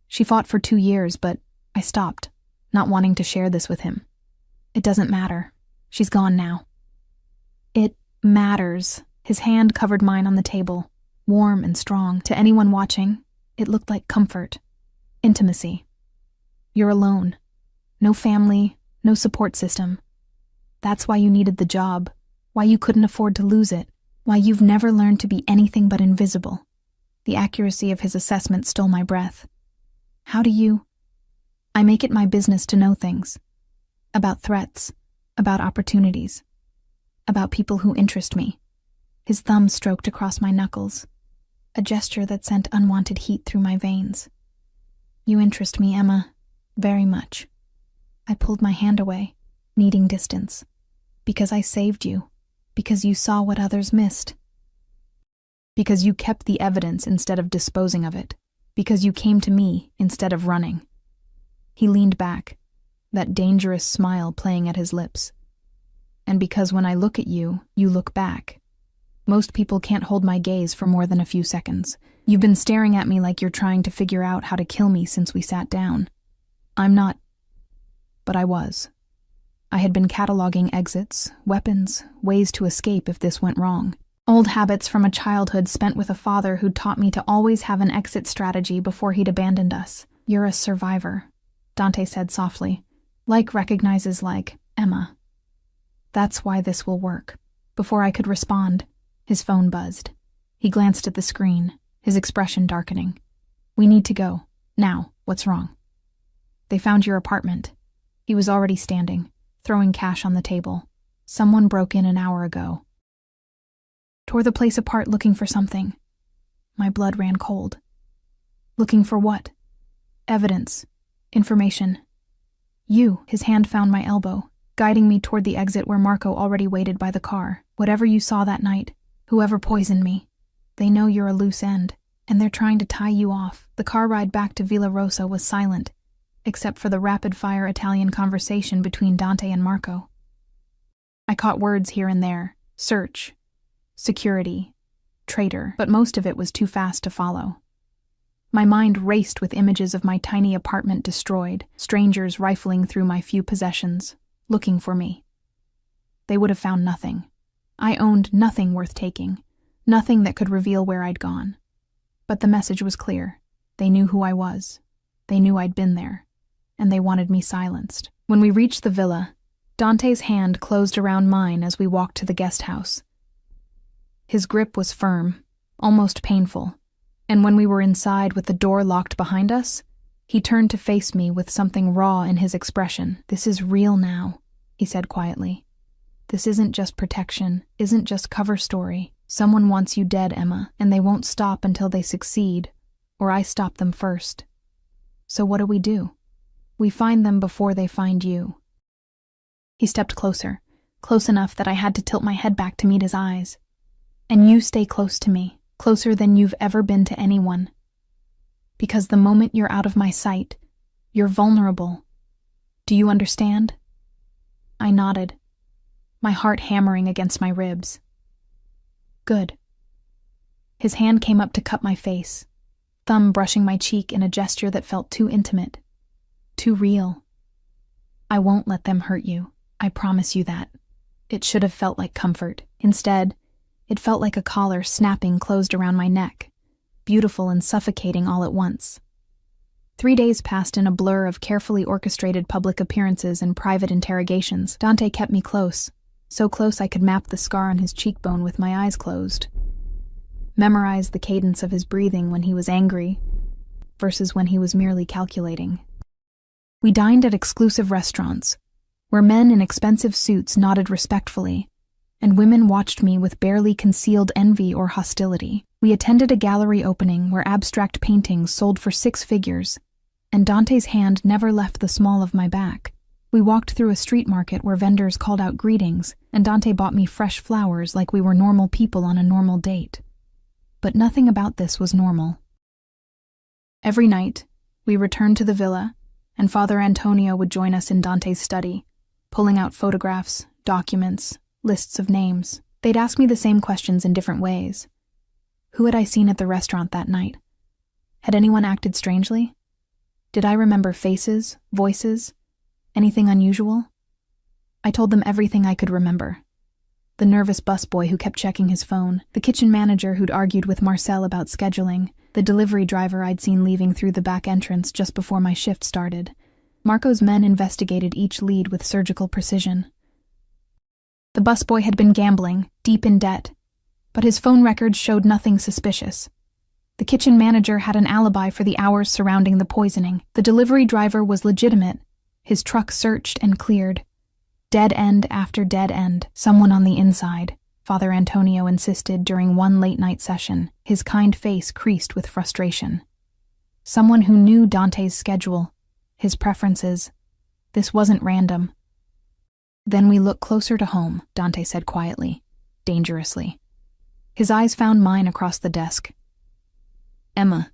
Speaker 1: She fought for 2 years, but I stopped, not wanting to share this with him. It doesn't matter. She's gone now. It matters. His hand covered mine on the table, warm and strong. To anyone watching, it looked like comfort, intimacy. You're alone. No family, no support system. That's why you needed the job, why you couldn't afford to lose it, why you've never learned to be anything but invisible. The accuracy of his assessment stole my breath. How do you? I make it my business to know things. About threats, about opportunities, about people who interest me. His thumb stroked across my knuckles, a gesture that sent unwanted heat through my veins. You interest me, Emma, very much. I pulled my hand away, needing distance. Because I saved you. Because you saw what others missed. Because you kept the evidence instead of disposing of it. Because you came to me instead of running. He leaned back, that dangerous smile playing at his lips. And because when I look at you, you look back. Most people can't hold my gaze for more than a few seconds. You've been staring at me like you're trying to figure out how to kill me since we sat down. I'm not. But I was. I had been cataloging exits, weapons, ways to escape if this went wrong. Old habits from a childhood spent with a father who taught me to always have an exit strategy before he'd abandoned us. You're a survivor, Dante said softly. Like recognizes like, Emma. That's why this will work. Before I could respond, his phone buzzed. He glanced at the screen, his expression darkening. We need to go. Now, what's wrong? They found your apartment. He was already standing, throwing cash on the table. Someone broke in an hour ago. Tore the place apart looking for something. My blood ran cold. Looking for what? Evidence. Information. You, his hand found my elbow, guiding me toward the exit where Marco already waited by the car. Whatever you saw that night, whoever poisoned me, they know you're a loose end, and they're trying to tie you off. The car ride back to Villa Rosa was silent, except for the rapid-fire Italian conversation between Dante and Marco. I caught words here and there. Search. Security. Traitor. But most of it was too fast to follow. My mind raced with images of my tiny apartment destroyed, strangers rifling through my few possessions, looking for me. They would have found nothing. I owned nothing worth taking, nothing that could reveal where I'd gone. But the message was clear. They knew who I was. They knew I'd been there. And they wanted me silenced. When we reached the villa, Dante's hand closed around mine as we walked to the guest house. His grip was firm, almost painful, and when we were inside with the door locked behind us, he turned to face me with something raw in his expression. This is real now, he said quietly. This isn't just protection, isn't just cover story. Someone wants you dead, Emma, and they won't stop until they succeed, or I stop them first. So what do? We find them before they find you. He stepped closer, close enough that I had to tilt my head back to meet his eyes. And you stay close to me, closer than you've ever been to anyone. Because the moment you're out of my sight, you're vulnerable. Do you understand? I nodded, my heart hammering against my ribs. Good. His hand came up to cup my face, thumb brushing my cheek in a gesture that felt too intimate, too real. I won't let them hurt you, I promise you that. It should have felt like comfort. Instead, it felt like a collar snapping closed around my neck, beautiful and suffocating all at once. 3 days passed in a blur of carefully orchestrated public appearances and private interrogations. Dante kept me close, so close I could map the scar on his cheekbone with my eyes closed. Memorize the cadence of his breathing when he was angry versus when he was merely calculating. We dined at exclusive restaurants, where men in expensive suits nodded respectfully, and women watched me with barely concealed envy or hostility. We attended a gallery opening where abstract paintings sold for 6 figures, and Dante's hand never left the small of my back. We walked through a street market where vendors called out greetings, and Dante bought me fresh flowers like we were normal people on a normal date. But nothing about this was normal. Every night, we returned to the villa, and Father Antonio would join us in Dante's study, pulling out photographs, documents, lists of names. They'd ask me the same questions in different ways. Who had I seen at the restaurant that night? Had anyone acted strangely? Did I remember faces, voices, anything unusual? I told them everything I could remember. The nervous busboy who kept checking his phone, the kitchen manager who'd argued with Marcel about scheduling, the delivery driver I'd seen leaving through the back entrance just before my shift started. Marco's men investigated each lead with surgical precision. The busboy had been gambling, deep in debt, but his phone records showed nothing suspicious. The kitchen manager had an alibi for the hours surrounding the poisoning. The delivery driver was legitimate, his truck searched and cleared. Dead end after dead end, someone on the inside, Father Antonio insisted during one late-night session, his kind face creased with frustration. Someone who knew Dante's schedule, his preferences. This wasn't random. Then we look closer to home, Dante said quietly, dangerously. His eyes found mine across the desk. Emma,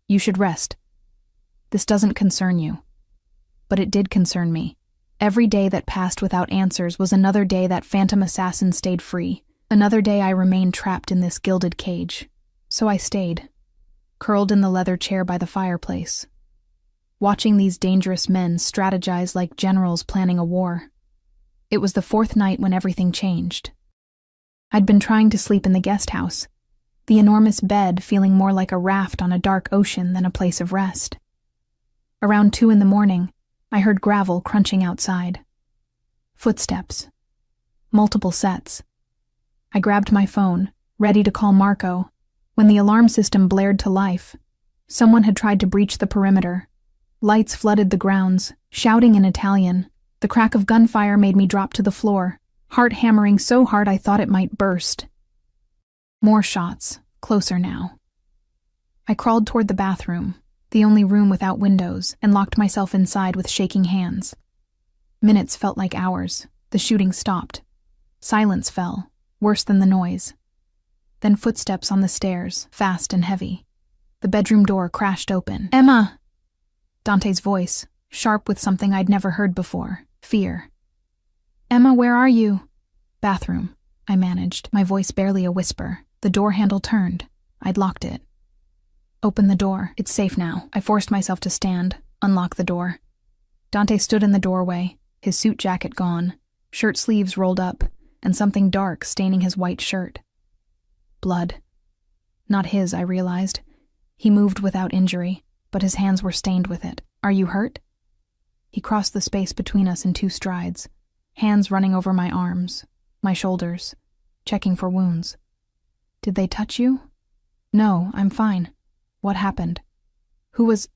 Speaker 1: you should rest. This doesn't concern you. But it did concern me. Every day that passed without answers was another day that phantom assassin stayed free, another day I remained trapped in this gilded cage. So I stayed, curled in the leather chair by the fireplace, watching these dangerous men strategize like generals planning a war. It was the fourth night when everything changed. I'd been trying to sleep in the guest house, the enormous bed feeling more like a raft on a dark ocean than a place of rest. Around 2 a.m, I heard gravel crunching outside. Footsteps. Multiple sets. I grabbed my phone, ready to call Marco, when the alarm system blared to life. Someone had tried to breach the perimeter. Lights flooded the grounds, shouting in Italian. The crack of gunfire made me drop to the floor, heart hammering so hard I thought it might burst. More shots, closer now. I crawled toward the bathroom, the only room without windows, and locked myself inside with shaking hands. Minutes felt like hours. The shooting stopped. Silence fell, worse than the noise. Then footsteps on the stairs, fast and heavy. The bedroom door crashed open. Emma! Dante's voice, sharp with something I'd never heard before, fear. Emma, where are you? Bathroom, I managed, my voice barely a whisper. The door handle turned. I'd locked it. Open the door. It's safe now. I forced myself to stand, unlock the door. Dante stood in the doorway, his suit jacket gone, shirt sleeves rolled up, and something dark staining his white shirt. Blood. Not his, I realized. He moved without injury, but his hands were stained with it. Are you hurt? He crossed the space between us in 2 strides, hands running over my arms, my shoulders, checking for wounds. Did they touch you? No, I'm fine. What happened? Who was...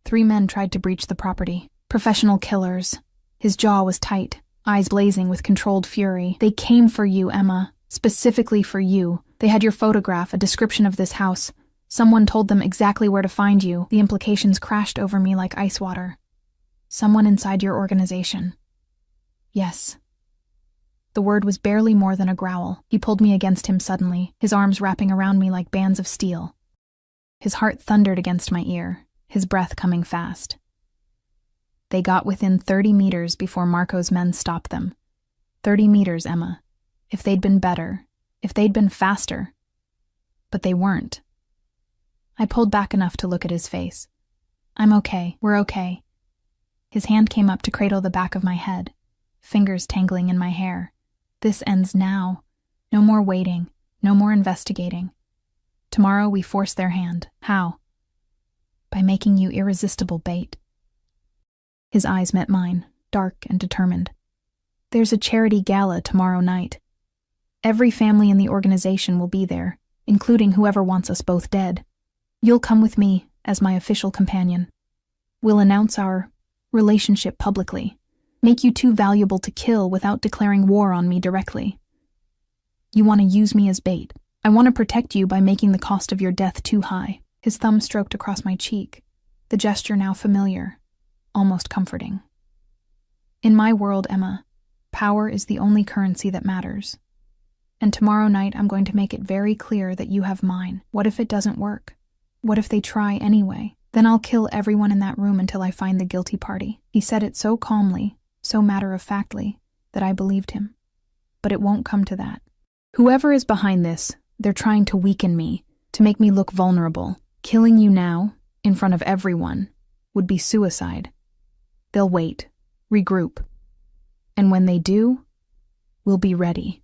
Speaker 1: 3 men tried to breach the property. Professional killers. His jaw was tight, eyes blazing with controlled fury. They came for you, Emma. Specifically for you. They had your photograph, a description of this house. Someone told them exactly where to find you. The implications crashed over me like ice water. Someone inside your organization. Yes. The word was barely more than a growl. He pulled me against him suddenly, his arms wrapping around me like bands of steel. His heart thundered against my ear, his breath coming fast. They got within 30 meters before Marco's men stopped them. 30 meters, Emma. If they'd been better, if they'd been faster. But they weren't. I pulled back enough to look at his face. I'm okay, we're okay. His hand came up to cradle the back of my head, fingers tangling in my hair. This ends now. No more waiting, no more investigating. Tomorrow we force their hand. How? By making you irresistible bait. His eyes met mine, dark and determined. There's a charity gala tomorrow night. Every family in the organization will be there, including whoever wants us both dead. You'll come with me as my official companion. We'll announce our relationship publicly, make you too valuable to kill without declaring war on me directly. You want to use me as bait. I want to protect you by making the cost of your death too high. His thumb stroked across my cheek, the gesture now familiar, almost comforting. In my world, Emma, power is the only currency that matters. And tomorrow night I'm going to make it very clear that you have mine. What if it doesn't work? What if they try anyway? Then I'll kill everyone in that room until I find the guilty party. He said it so calmly, so matter-of-factly, that I believed him. But it won't come to that. Whoever is behind this, they're trying to weaken me, to make me look vulnerable. Killing you now, in front of everyone, would be suicide. They'll wait, regroup. And when they do, we'll be ready.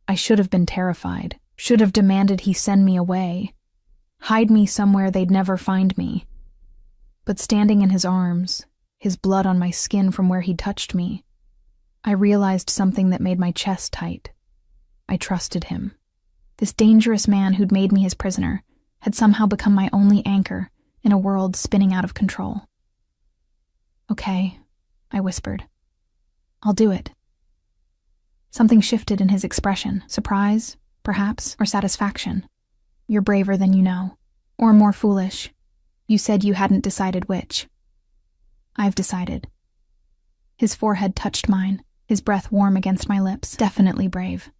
Speaker 1: I should have been terrified, should have demanded he send me away, hide me somewhere they'd never find me. But standing in his arms, his blood on my skin from where he'd touched me, I realized something that made my chest tight. I trusted him. This dangerous man who'd made me his prisoner had somehow become my only anchor in a world spinning out of control. "Okay," I whispered. "I'll do it." Something shifted in his expression, surprise, perhaps, or satisfaction. "You're braver than you know, or more foolish. You said you hadn't decided which." "I've decided." His forehead touched mine, his breath warm against my lips. Definitely brave.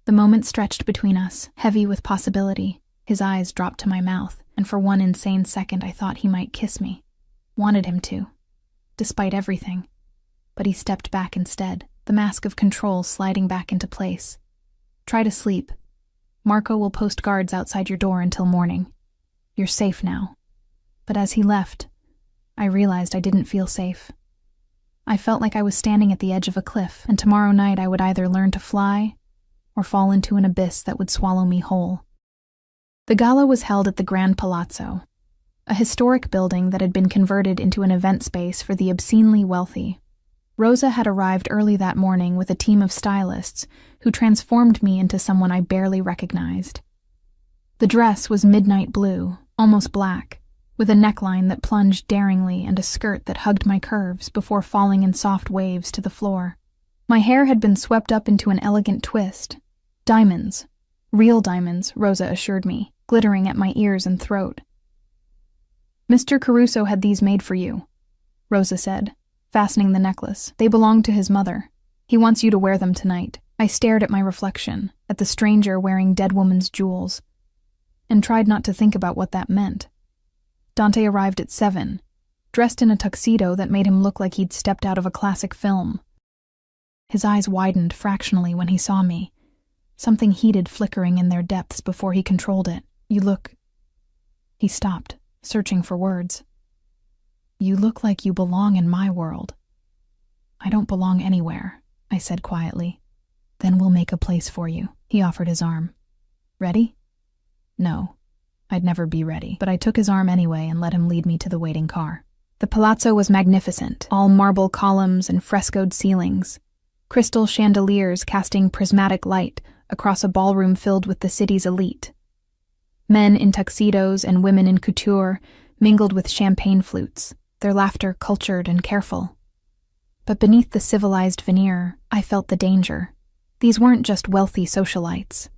Speaker 1: The moment stretched between us, heavy with possibility. His eyes dropped to my mouth, and for one insane second I thought he might kiss me. Wanted him to, despite everything. But he stepped back instead, the mask of control sliding back into place. "Try to sleep. Marco will post guards outside your door until morning. You're safe now." But as he left, I realized I didn't feel safe. I felt like I was standing at the edge of a cliff, and tomorrow night I would either learn to fly or fall into an abyss that would swallow me whole. The gala was held at the Grand Palazzo, a historic building that had been converted into an event space for the obscenely wealthy. Rosa had arrived early that morning with a team of stylists who transformed me into someone I barely recognized. The dress was midnight blue, almost black, with a neckline that plunged daringly and a skirt that hugged my curves before falling in soft waves to the floor. My hair had been swept up into an elegant twist. Diamonds, real diamonds, Rosa assured me, glittering at my ears and throat. "Mr. Caruso had these made for you," Rosa said, fastening the necklace. "They belong to his mother. He wants you to wear them tonight." I stared at my reflection, at the stranger wearing dead woman's jewels, and tried not to think about what that meant. Dante arrived at 7, dressed in a tuxedo that made him look like he'd stepped out of a classic film. His eyes widened fractionally when he saw me, something heated flickering in their depths before he controlled it. "You look..." He stopped, searching for words. "You look like you belong in my world." "I don't belong anywhere," I said quietly. "Then we'll make a place for you." He offered his arm. "Ready?" No, I'd never be ready, but I took his arm anyway and let him lead me to the waiting car. The palazzo was magnificent, all marble columns and frescoed ceilings, crystal chandeliers casting prismatic light across a ballroom filled with the city's elite. Men in tuxedos and women in couture mingled with champagne flutes, their laughter cultured and careful. But beneath the civilized veneer, I felt the danger. These weren't just wealthy socialites.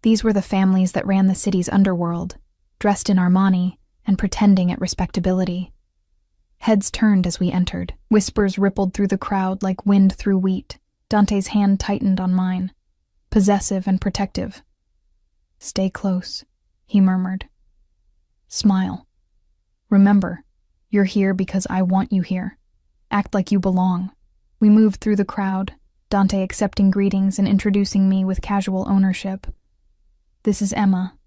Speaker 1: These were the families that ran the city's underworld, dressed in Armani and pretending at respectability. Heads turned as we entered. Whispers rippled through the crowd like wind through wheat. Dante's hand tightened on mine, possessive and protective. "Stay close," he murmured. "Smile. Remember, you're here because I want you here. Act like you belong." We moved through the crowd, Dante accepting greetings and introducing me with casual ownership. "This is Emma.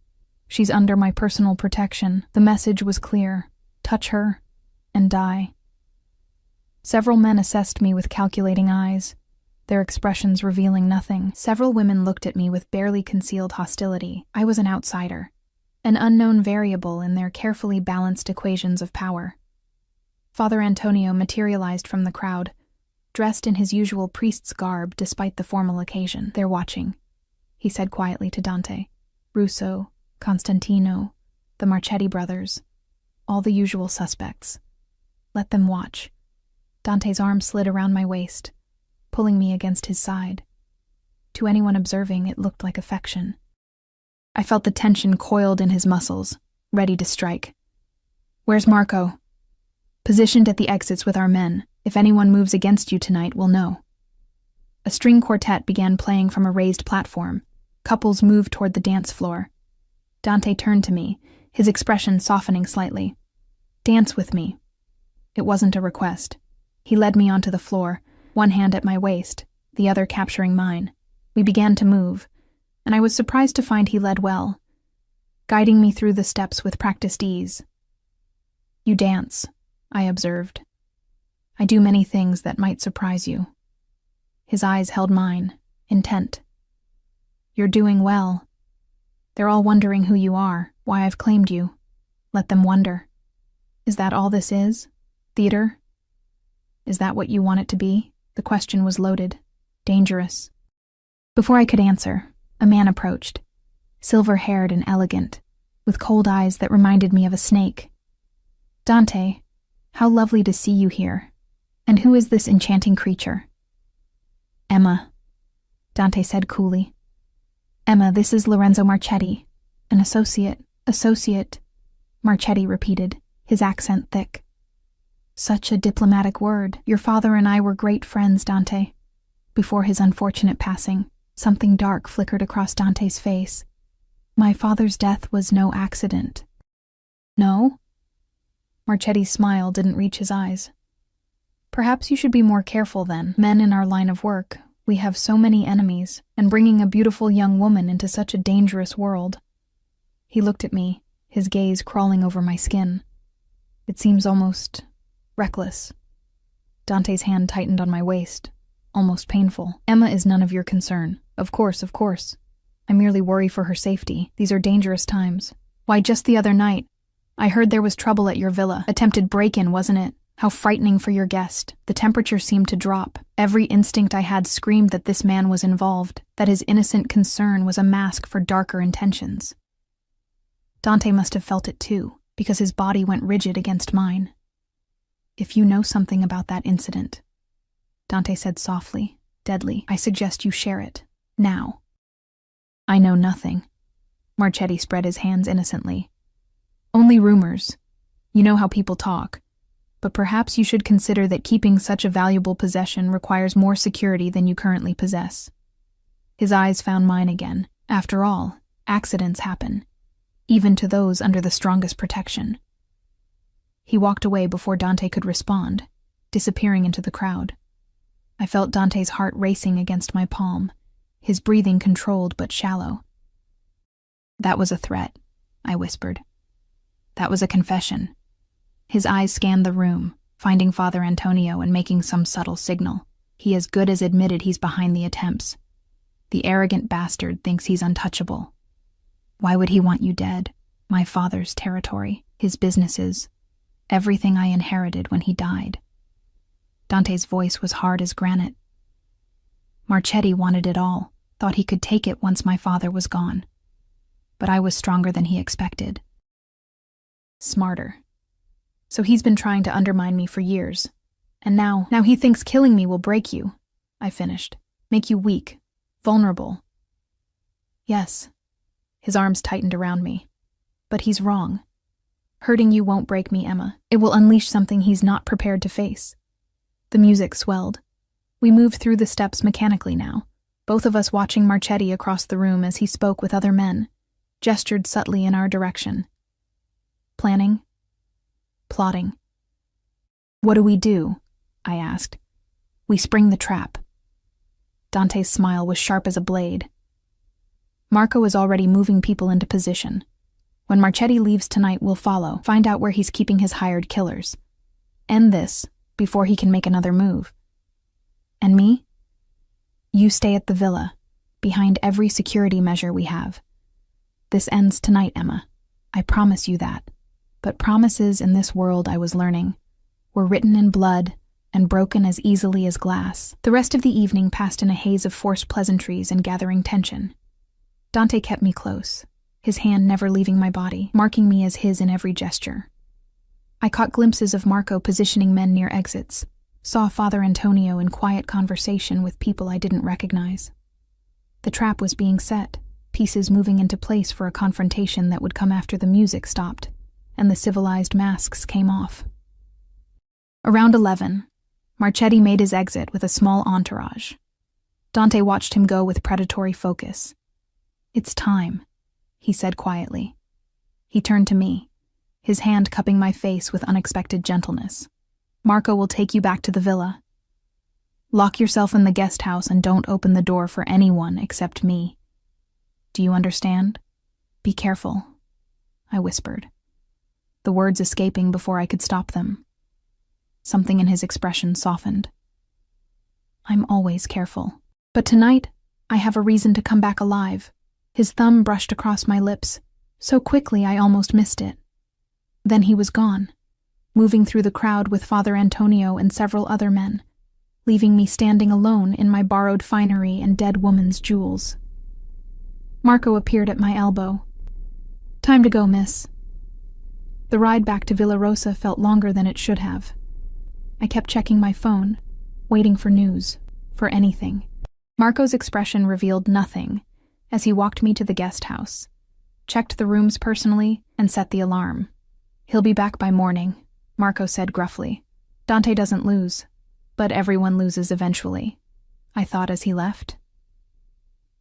Speaker 1: She's under my personal protection." The message was clear. Touch her, and die. Several men assessed me with calculating eyes, their expressions revealing nothing. Several women looked at me with barely concealed hostility. I was an outsider, an unknown variable in their carefully balanced equations of power. Father Antonio materialized from the crowd, dressed in his usual priest's garb despite the formal occasion. "They're watching," he said quietly to Dante. "Russo, Constantino, the Marchetti brothers, all the usual suspects. Let them watch." Dante's arm slid around my waist, pulling me against his side. To anyone observing, it looked like affection. I felt the tension coiled in his muscles, ready to strike. "Where's Marco?" "Positioned at the exits with our men. If anyone moves against you tonight, we'll know." A string quartet began playing from a raised platform. Couples moved toward the dance floor. Dante turned to me, his expression softening slightly. "Dance with me." It wasn't a request. He led me onto the floor, one hand at my waist, the other capturing mine. We began to move, and I was surprised to find he led well, guiding me through the steps with practiced ease. "You dance," I observed. "I do many things that might surprise you." His eyes held mine, intent. "You're doing well. They're all wondering who you are, why I've claimed you. Let them wonder. Is that all this is? Theater? Is that what you want it to be?" The question was loaded, dangerous. Before I could answer, a man approached, silver-haired and elegant, with cold eyes that reminded me of a snake. "Dante, how lovely to see you here. And who is this enchanting creature?" "Emma," Dante said coolly. "Emma, this is Lorenzo Marchetti, an associate, Marchetti repeated, his accent thick. "Such a diplomatic word. Your father and I were great friends, Dante." Before his unfortunate passing, something dark flickered across Dante's face. "My father's death was no accident." "No?" Marchetti's smile didn't reach his eyes. "Perhaps you should be more careful then. Men in our line of work, we have so many enemies, and bringing a beautiful young woman into such a dangerous world." He looked at me, his gaze crawling over my skin. "It seems almost reckless." Dante's hand tightened on my waist, almost painful. "Emma is none of your concern. Of course. I merely worry for her safety. These are dangerous times. Why, just the other night, I heard there was trouble at your villa. Attempted break-in, wasn't it? How frightening for your guest. The temperature seemed to drop. Every instinct I had screamed that this man was involved, that his innocent concern was a mask for darker intentions." Dante must have felt it too, because his body went rigid against mine. "If you know something about that incident," Dante said softly, deadly, "I suggest you share it. Now." "I know nothing." Marchetti spread his hands innocently. "Only rumors. You know how people talk. But perhaps you should consider that keeping such a valuable possession requires more security than you currently possess." His eyes found mine again. After all, accidents happen, even to those under the strongest protection. He walked away before Dante could respond, disappearing into the crowd. I felt Dante's heart racing against my palm, his breathing controlled but shallow. "That was a threat," I whispered. "That was a confession." His eyes scanned the room, finding Father Antonio and making some subtle signal. He as good as admitted he's behind the attempts. The arrogant bastard thinks he's untouchable. Why would he want you dead? My father's territory, his businesses, everything I inherited when he died. Dante's voice was hard as granite. Marchetti wanted it all, thought he could take it once my father was gone. But I was stronger than he expected. Smarter. So he's been trying to undermine me for years. And now he thinks killing me will break you, I finished. Make you weak, vulnerable. Yes. His arms tightened around me. But he's wrong. Hurting you won't break me, Emma. It will unleash something he's not prepared to face. The music swelled. We moved through the steps mechanically now, both of us watching Marchetti across the room as he spoke with other men, gestured subtly in our direction. Planning? Plotting. "What do we do?" I asked. "We spring the trap." Dante's smile was sharp as a blade. "Marco is already moving people into position. When Marchetti leaves tonight, we'll follow, find out where he's keeping his hired killers. End this before he can make another move. And me? You stay at the villa, behind every security measure we have. This ends tonight, Emma. I promise you that. But promises in this world, I was learning, were written in blood and broken as easily as glass." The rest of the evening passed in a haze of forced pleasantries and gathering tension. Dante kept me close, his hand never leaving my body, marking me as his in every gesture. I caught glimpses of Marco positioning men near exits, saw Father Antonio in quiet conversation with people I didn't recognize. The trap was being set, pieces moving into place for a confrontation that would come after the music stopped and the civilized masks came off. Around 11, Marchetti made his exit with a small entourage. Dante watched him go with predatory focus. "It's time," he said quietly. He turned to me, his hand cupping my face with unexpected gentleness. "Marco will take you back to the villa." Lock yourself in the guest house and don't open the door for anyone except me. Do you understand? Be careful, I whispered, the words escaping before I could stop them. Something in his expression softened. I'm always careful. But tonight, I have a reason to come back alive. His thumb brushed across my lips, so quickly I almost missed it. Then he was gone, moving through the crowd with Father Antonio and several other men, leaving me standing alone in my borrowed finery and dead woman's jewels. Marco appeared at my elbow. Time to go, miss. The ride back to Villa Rosa felt longer than it should have. I kept checking my phone, waiting for news, for anything. Marco's expression revealed nothing as he walked me to the guest house, checked the rooms personally, and set the alarm. He'll be back by morning, Marco said gruffly. Dante doesn't lose, but everyone loses eventually, I thought as he left.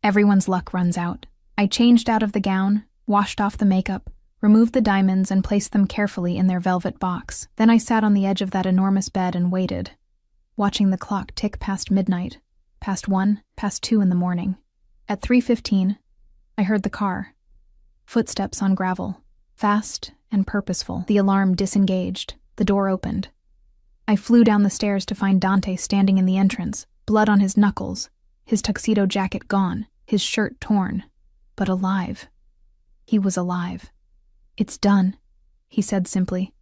Speaker 1: Everyone's luck runs out. I changed out of the gown, washed off the makeup, removed the diamonds and placed them carefully in their velvet box. Then I sat on the edge of that enormous bed and waited, watching the clock tick past midnight, past 1, past 2 in the morning. At 3:15, I heard the car. Footsteps on gravel, fast and purposeful. The alarm disengaged. The door opened. I flew down the stairs to find Dante standing in the entrance, blood on his knuckles, his tuxedo jacket gone, his shirt torn, but alive. He was alive. It's done, he said simply.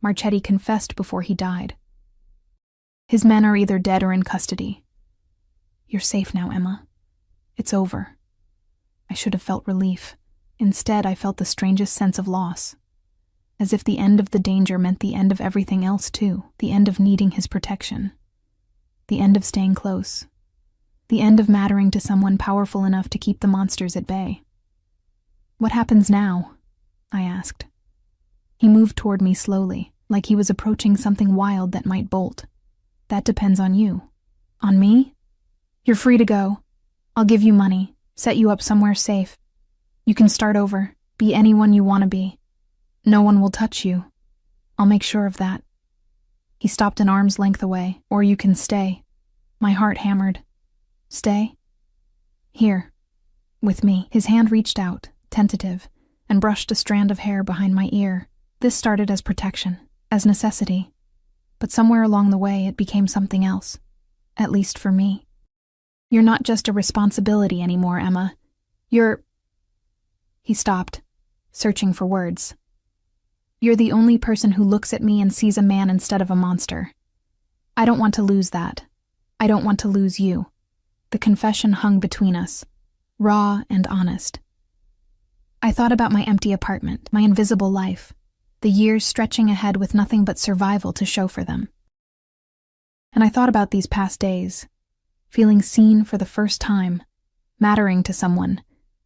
Speaker 1: Marchetti confessed before he died. His men are either dead or in custody. You're safe now, Emma. It's over. I should have felt relief. Instead, I felt the strangest sense of loss. As if the end of the danger meant the end of everything else too, the end of needing his protection. The end of staying close. The end of mattering to someone powerful enough to keep the monsters at bay. What happens now? I asked. He moved toward me slowly, like he was approaching something wild that might bolt. That depends on you. On me? You're free to go. I'll give you money, set you up somewhere safe. You can start over, be anyone you want to be. No one will touch you. I'll make sure of that. He stopped an arm's length away. Or you can stay. My heart hammered. Stay? Here. With me. His hand reached out, tentative, and brushed a strand of hair behind my ear. This started as protection, as necessity. But somewhere along the way it became something else. At least for me. You're not just a responsibility anymore, Emma. You're... He stopped, searching for words. You're the only person who looks at me and sees a man instead of a monster. I don't want to lose that. I don't want to lose you. The confession hung between us, raw and honest. I thought about my empty apartment, my invisible life, the years stretching ahead with nothing but survival to show for them. And I thought about these past days, feeling seen for the first time, mattering to someone,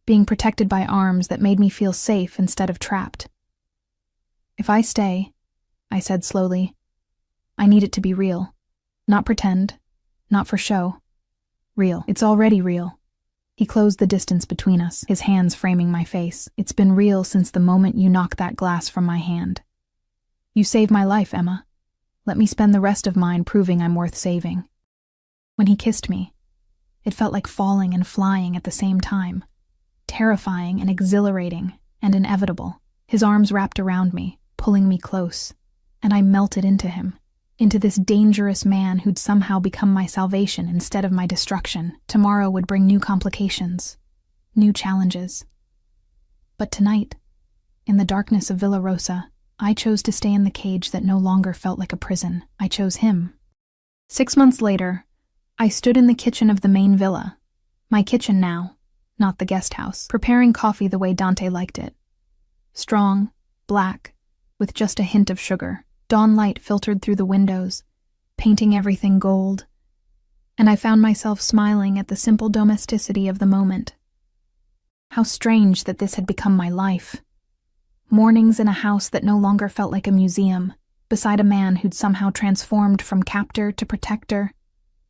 Speaker 1: being protected by arms that made me feel safe instead of trapped. If I stay, I said slowly, I need it to be real. Not pretend, not for show. Real. It's already real. He closed the distance between us, his hands framing my face. It's been real since the moment you knocked that glass from my hand. You saved my life, Emma. Let me spend the rest of mine proving I'm worth saving. When he kissed me, it felt like falling and flying at the same time. Terrifying and exhilarating and inevitable. His arms wrapped around me, pulling me close, and I melted into him, into this dangerous man who'd somehow become my salvation instead of my destruction. Tomorrow would bring new complications, new challenges. But tonight, in the darkness of Villa Rosa, I chose to stay in the cage that no longer felt like a prison. I chose him. 6 months later, I stood in the kitchen of the main villa, my kitchen now, not the guest house, preparing coffee the way Dante liked it. Strong, black, with just a hint of sugar. Dawn light filtered through the windows, painting everything gold, and I found myself smiling at the simple domesticity of the moment. How strange that this had become my life. Mornings in a house that no longer felt like a museum, beside a man who'd somehow transformed from captor to protector,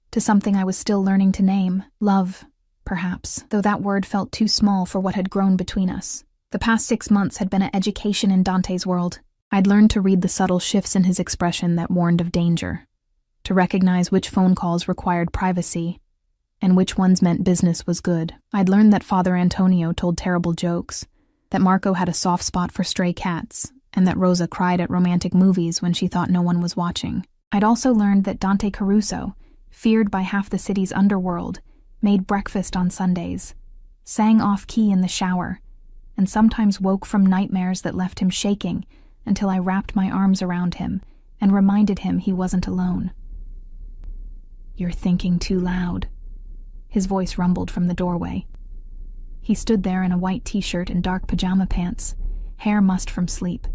Speaker 1: to something I was still learning to name, love, perhaps, though that word felt too small for what had grown between us. The past 6 months had been an education in Dante's world. I'd learned to read the subtle shifts in his expression that warned of danger, to recognize which phone calls required privacy and which ones meant business was good. I'd learned that Father Antonio told terrible jokes, that Marco had a soft spot for stray cats, and that Rosa cried at romantic movies when she thought no one was watching. I'd also learned that Dante Caruso, feared by half the city's underworld, made breakfast on Sundays, sang off-key in the shower, and sometimes woke from nightmares that left him shaking until I wrapped my arms around him and reminded him he wasn't alone. "You're thinking too loud," his voice rumbled from the doorway. He stood there in a white t-shirt and dark pajama pants, hair mussed from sleep,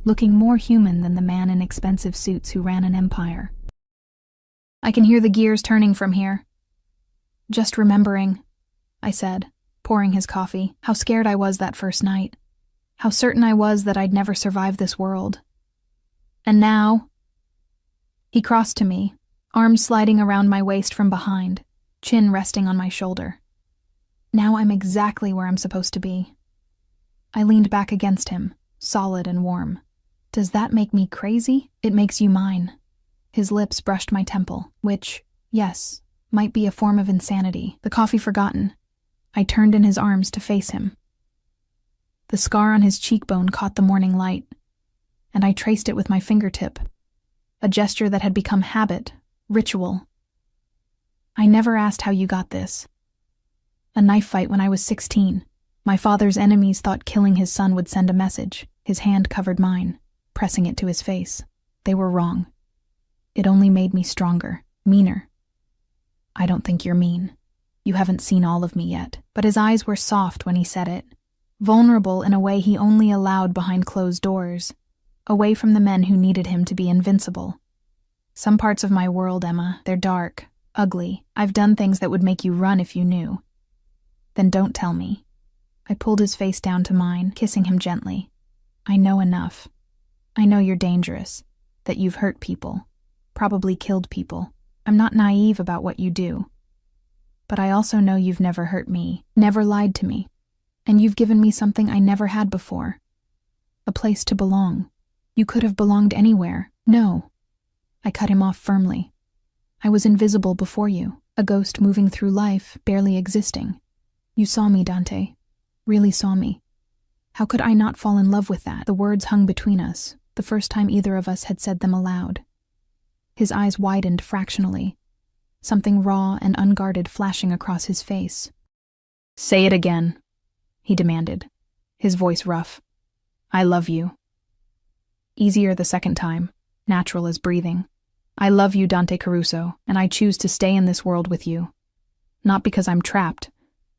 Speaker 1: looking more human than the man in expensive suits who ran an empire. "I can hear the gears turning from here." "Just remembering," I said, pouring his coffee, "how scared I was that first night. How certain I was that I'd never survive this world. And now—" He crossed to me, arms sliding around my waist from behind, chin resting on my shoulder. "Now I'm exactly where I'm supposed to be." I leaned back against him, solid and warm. "Does that make me crazy?" "It makes you mine." His lips brushed my temple, which, yes, might be a form of insanity. The coffee forgotten, I turned in his arms to face him. The scar on his cheekbone caught the morning light, and I traced it with my fingertip, a gesture that had become habit, ritual. "I never asked how you got this." "A knife fight when I was 16. My father's enemies thought killing his son would send a message." His hand covered mine, pressing it to his face. "They were wrong. It only made me stronger, meaner." "I don't think you're mean. You haven't seen all of me yet." But his eyes were soft when he said it, vulnerable in a way he only allowed behind closed doors, away from the men who needed him to be invincible. "Some parts of my world, Emma, they're dark, ugly. I've done things that would make you run if you knew." "Then don't tell me." I pulled his face down to mine, kissing him gently. "I know enough. I know you're dangerous, that you've hurt people, probably killed people. I'm not naive about what you do. But I also know you've never hurt me, never lied to me, and you've given me something I never had before. A place to belong. You could have belonged anywhere." "No." I cut him off firmly. "I was invisible before you, a ghost moving through life, barely existing. You saw me, Dante. Really saw me. How could I not fall in love with that?" The words hung between us, the first time either of us had said them aloud. His eyes widened fractionally, something raw and unguarded flashing across his face. "Say it again," he demanded, his voice rough. "I love you." Easier the second time, natural as breathing. "I love you, Dante Caruso, and I choose to stay in this world with you. Not because I'm trapped,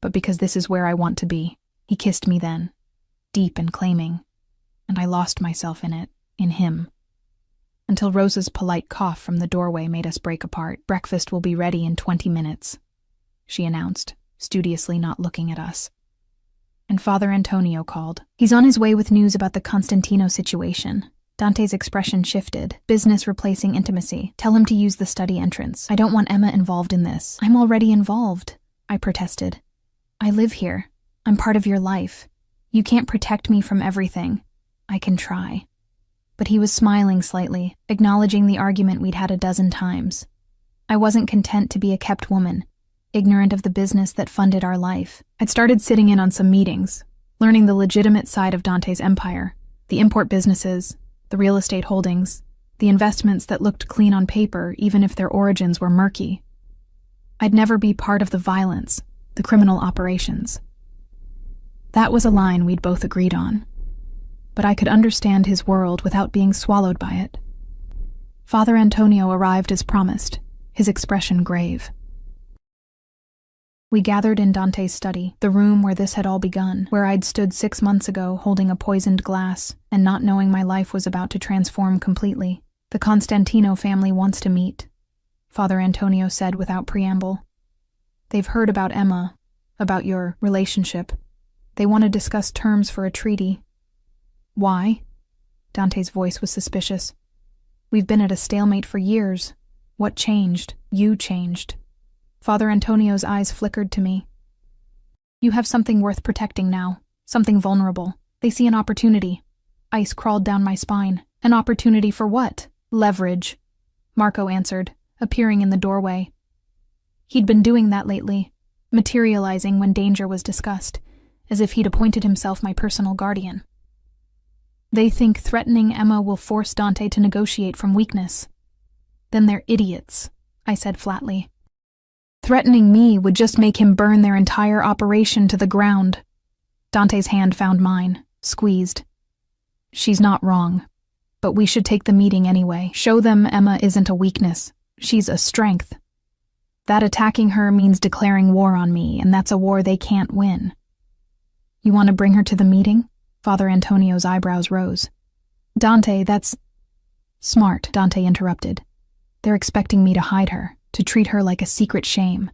Speaker 1: but because this is where I want to be." He kissed me then, deep and claiming, and I lost myself in it, in him. Until Rosa's polite cough from the doorway made us break apart. "Breakfast will be ready in 20 minutes, she announced, studiously not looking at us. And Father Antonio called. "He's on his way with news about the Constantino situation." Dante's expression shifted. "Business replacing intimacy. Tell him to use the study entrance. I don't want Emma involved in this." "I'm already involved," I protested. "I live here. I'm part of your life. You can't protect me from everything. I can try." But he was smiling slightly, acknowledging the argument we'd had a dozen times. I wasn't content to be a kept woman, ignorant of the business that funded our life. I'd started sitting in on some meetings, learning the legitimate side of Dante's empire, the import businesses, the real estate holdings, the investments that looked clean on paper even if their origins were murky. I'd never be part of the violence, the criminal operations. That was a line we'd both agreed on. But I could understand his world without being swallowed by it. Father Antonio arrived as promised, his expression grave. We gathered in Dante's study, the room where this had all begun, where I'd stood 6 months ago holding a poisoned glass and not knowing my life was about to transform completely. "The Constantino family wants to meet," Father Antonio said without preamble. "They've heard about Emma, about your relationship. They want to discuss terms for a treaty." "Why?" Dante's voice was suspicious. "We've been at a stalemate for years. What changed? You changed." Father Antonio's eyes flickered to me. "You have something worth protecting now, something vulnerable. They see an opportunity." Ice crawled down my spine. "An opportunity for what?" "Leverage," Marco answered, appearing in the doorway. He'd been doing that lately, materializing when danger was discussed, as if he'd appointed himself my personal guardian. They think threatening Emma will force Dante to negotiate from weakness. Then they're idiots, I said flatly. Threatening me would just make him burn their entire operation to the ground. Dante's hand found mine, squeezed. She's not wrong, but we should take the meeting anyway. Show them Emma isn't a weakness, she's a strength. That attacking her means declaring war on me, and that's a war they can't win. You want to bring her to the meeting? Father Antonio's eyebrows rose. Dante, that's... Smart, Dante interrupted. They're expecting me to hide her, to treat her like a secret shame.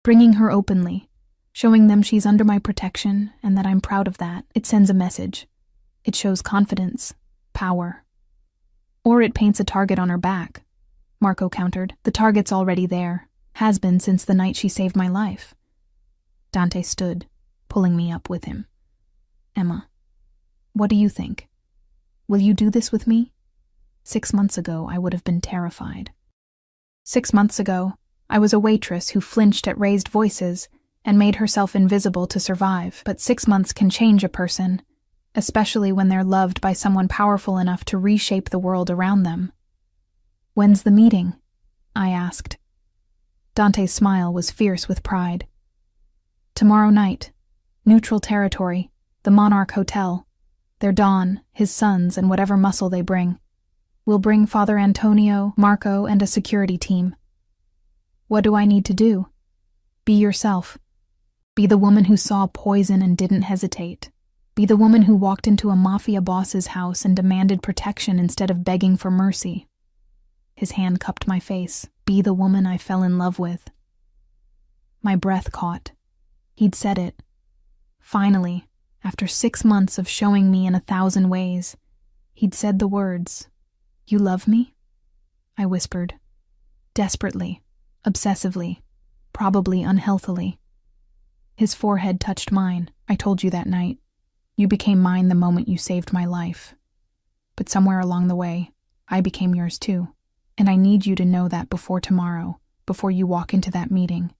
Speaker 1: Bringing her openly, showing them she's under my protection and that I'm proud of that, it sends a message. It shows confidence, power. Or it paints a target on her back, Marco countered. The target's already there, has been since the night she saved my life. Dante stood, pulling me up with him. Emma, what do you think? Will you do this with me? 6 months ago, I would have been terrified. 6 months ago, I was a waitress who flinched at raised voices and made herself invisible to survive. But 6 months can change a person, especially when they're loved by someone powerful enough to reshape the world around them. When's the meeting? I asked. Dante's smile was fierce with pride. Tomorrow night, neutral territory, the Monarch Hotel. They're Don, his sons, and whatever muscle they bring. We'll bring Father Antonio, Marco, and a security team. What do I need to do? Be yourself. Be the woman who saw poison and didn't hesitate. Be the woman who walked into a Mafia boss's house and demanded protection instead of begging for mercy. His hand cupped my face. Be the woman I fell in love with. My breath caught. He'd said it. Finally, after 6 months of showing me in 1,000 ways, he'd said the words, "You love me?" I whispered. Desperately, obsessively, probably unhealthily. His forehead touched mine. I told you that night. You became mine the moment you saved my life. But somewhere along the way, I became yours too. And I need you to know that before tomorrow, before you walk into that meeting.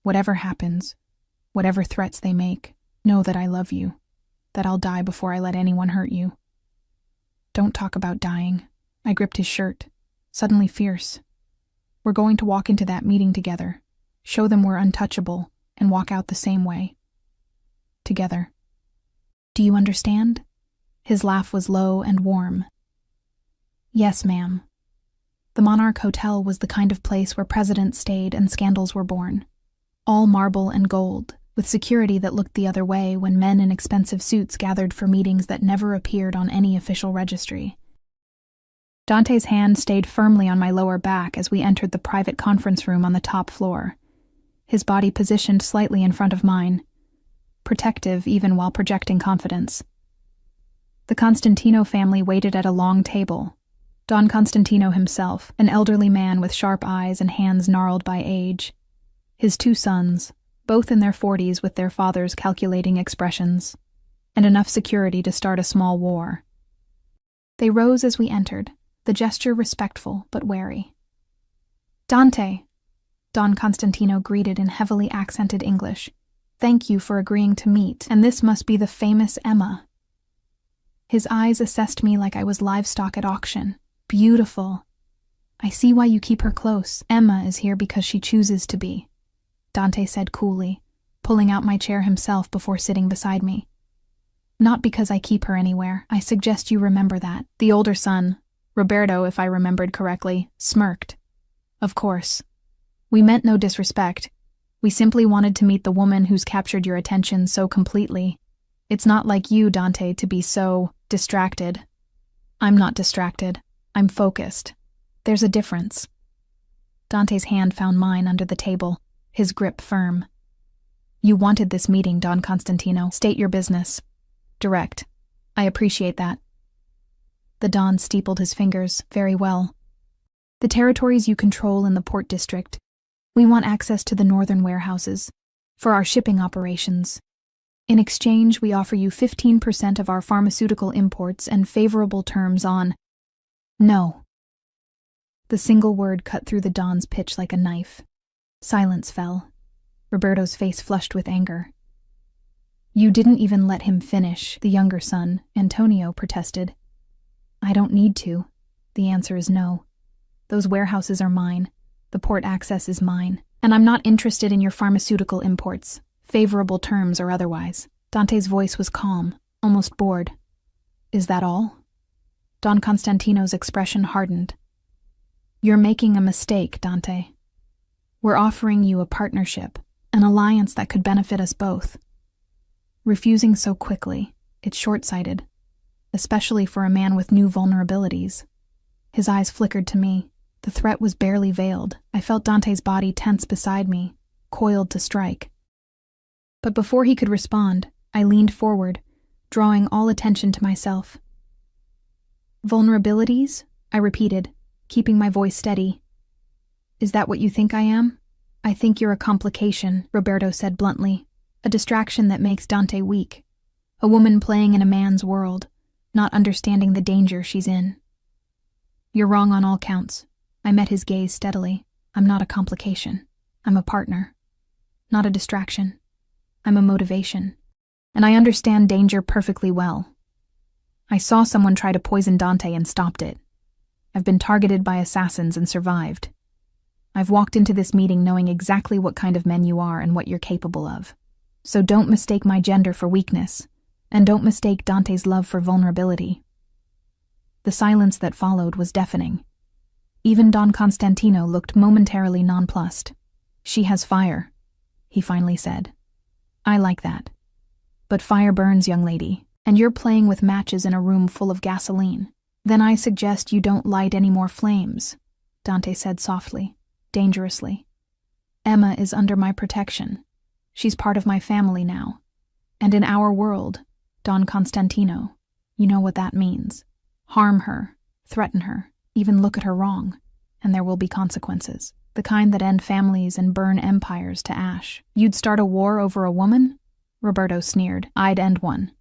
Speaker 1: Whatever happens, whatever threats they make, know that I love you, that I'll die before I let anyone hurt you. Don't talk about dying. I gripped his shirt, suddenly fierce. We're going to walk into that meeting together, show them we're untouchable, and walk out the same way. Together. Do you understand? His laugh was low and warm. Yes, ma'am. The Monarch Hotel was the kind of place where presidents stayed and scandals were born. All marble and gold, with security that looked the other way when men in expensive suits gathered for meetings that never appeared on any official registry. Dante's hand stayed firmly on my lower back as we entered the private conference room on the top floor, his body positioned slightly in front of mine, protective even while projecting confidence. The Constantino family waited at a long table. Don Constantino himself, an elderly man with sharp eyes and hands gnarled by age. His 2 sons, both in their 40s with their father's calculating expressions, and enough security to start a small war. They rose as we entered, the gesture respectful but wary. Dante, Don Constantino greeted in heavily accented English. Thank you for agreeing to meet, and this must be the famous Emma. His eyes assessed me like I was livestock at auction. Beautiful. I see why you keep her close. Emma is here because she chooses to be, Dante said coolly, pulling out my chair himself before sitting beside me. Not because I keep her anywhere. I suggest you remember that. The older son, Roberto, if I remembered correctly, smirked. Of course. We meant no disrespect. We simply wanted to meet the woman who's captured your attention so completely. It's not like you, Dante, to be so distracted. I'm not distracted. I'm focused. There's a difference. Dante's hand found mine under the table, his grip firm. You wanted this meeting, Don Constantino. State your business. Direct. I appreciate that. The Don steepled his fingers. Very well. The territories you control in the Port District. We want access to the northern warehouses for our shipping operations. In exchange, we offer you 15% of our pharmaceutical imports and favorable terms on... No. The single word cut through the dawn's pitch like a knife. Silence fell. Roberto's face flushed with anger. You didn't even let him finish, the younger son, Antonio, protested. I don't need to. The answer is no. Those warehouses are mine. The port access is mine. And I'm not interested in your pharmaceutical imports, favorable terms or otherwise. Dante's voice was calm, almost bored. Is that all? Don Constantino's expression hardened. You're making a mistake, Dante. We're offering you a partnership, an alliance that could benefit us both. Refusing so quickly, it's short-sighted, especially for a man with new vulnerabilities. His eyes flickered to me. The threat was barely veiled. I felt Dante's body tense beside me, coiled to strike. But before he could respond, I leaned forward, drawing all attention to myself. Vulnerabilities? I repeated, keeping my voice steady. Is that what you think I am? I think you're a complication, Roberto said bluntly. A distraction that makes Dante weak. A woman playing in a man's world, not understanding the danger she's in. You're wrong on all counts. I met his gaze steadily. I'm not a complication. I'm a partner. Not a distraction. I'm a motivation. And I understand danger perfectly well. I saw someone try to poison Dante and stopped it. I've been targeted by assassins and survived. I've walked into this meeting knowing exactly what kind of men you are and what you're capable of. So don't mistake my gender for weakness, and don't mistake Dante's love for vulnerability. The silence that followed was deafening. Even Don Constantino looked momentarily nonplussed. She has fire, he finally said. I like that. But fire burns, young lady, and you're playing with matches in a room full of gasoline. Then I suggest you don't light any more flames, Dante said softly, dangerously. Emma is under my protection. She's part of my family now. And in our world, Don Constantino, you know what that means. Harm her, threaten her, even look at her wrong, and there will be consequences. The kind that end families and burn empires to ash. You'd start a war over a woman? Roberto sneered. I'd end one.